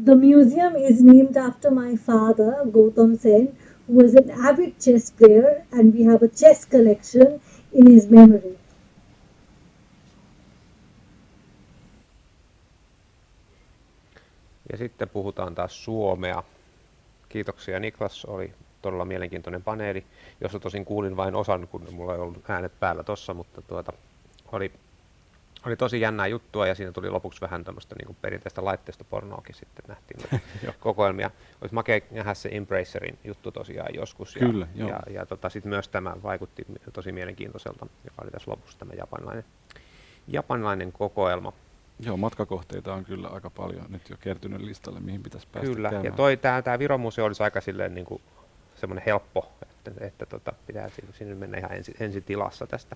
The museum is named after my father, Gautam Sen, who was an avid chess player, and we have a chess collection in his memory. Ja sitten puhutaan taas suomea. Kiitoksia Niklas, oli todella mielenkiintoinen paneeli, jossa tosin kuulin vain osan, kun mulla ei ollut äänet päällä tossa, mutta oli tosi jännää juttua ja siinä tuli lopuksi vähän tämmöistä niin kuin perinteistä laitteistopornoakin sitten nähtiin kokoelmia. Olisi makea nähdä se Embracerin juttu tosiaan joskus. Kyllä, ja sitten myös tämä vaikutti tosi mielenkiintoiselta, joka oli tässä lopussa tämä japanilainen kokoelma. Joo, matkakohteita on kyllä aika paljon nyt jo kertynyt listalle, mihin pitäisi päästä kyllä, käymään. Ja tämä Viron museo olisi aika silleen niin kuin semmoinen helppo, että pitää sinne mennä ihan ensi tilassa tästä.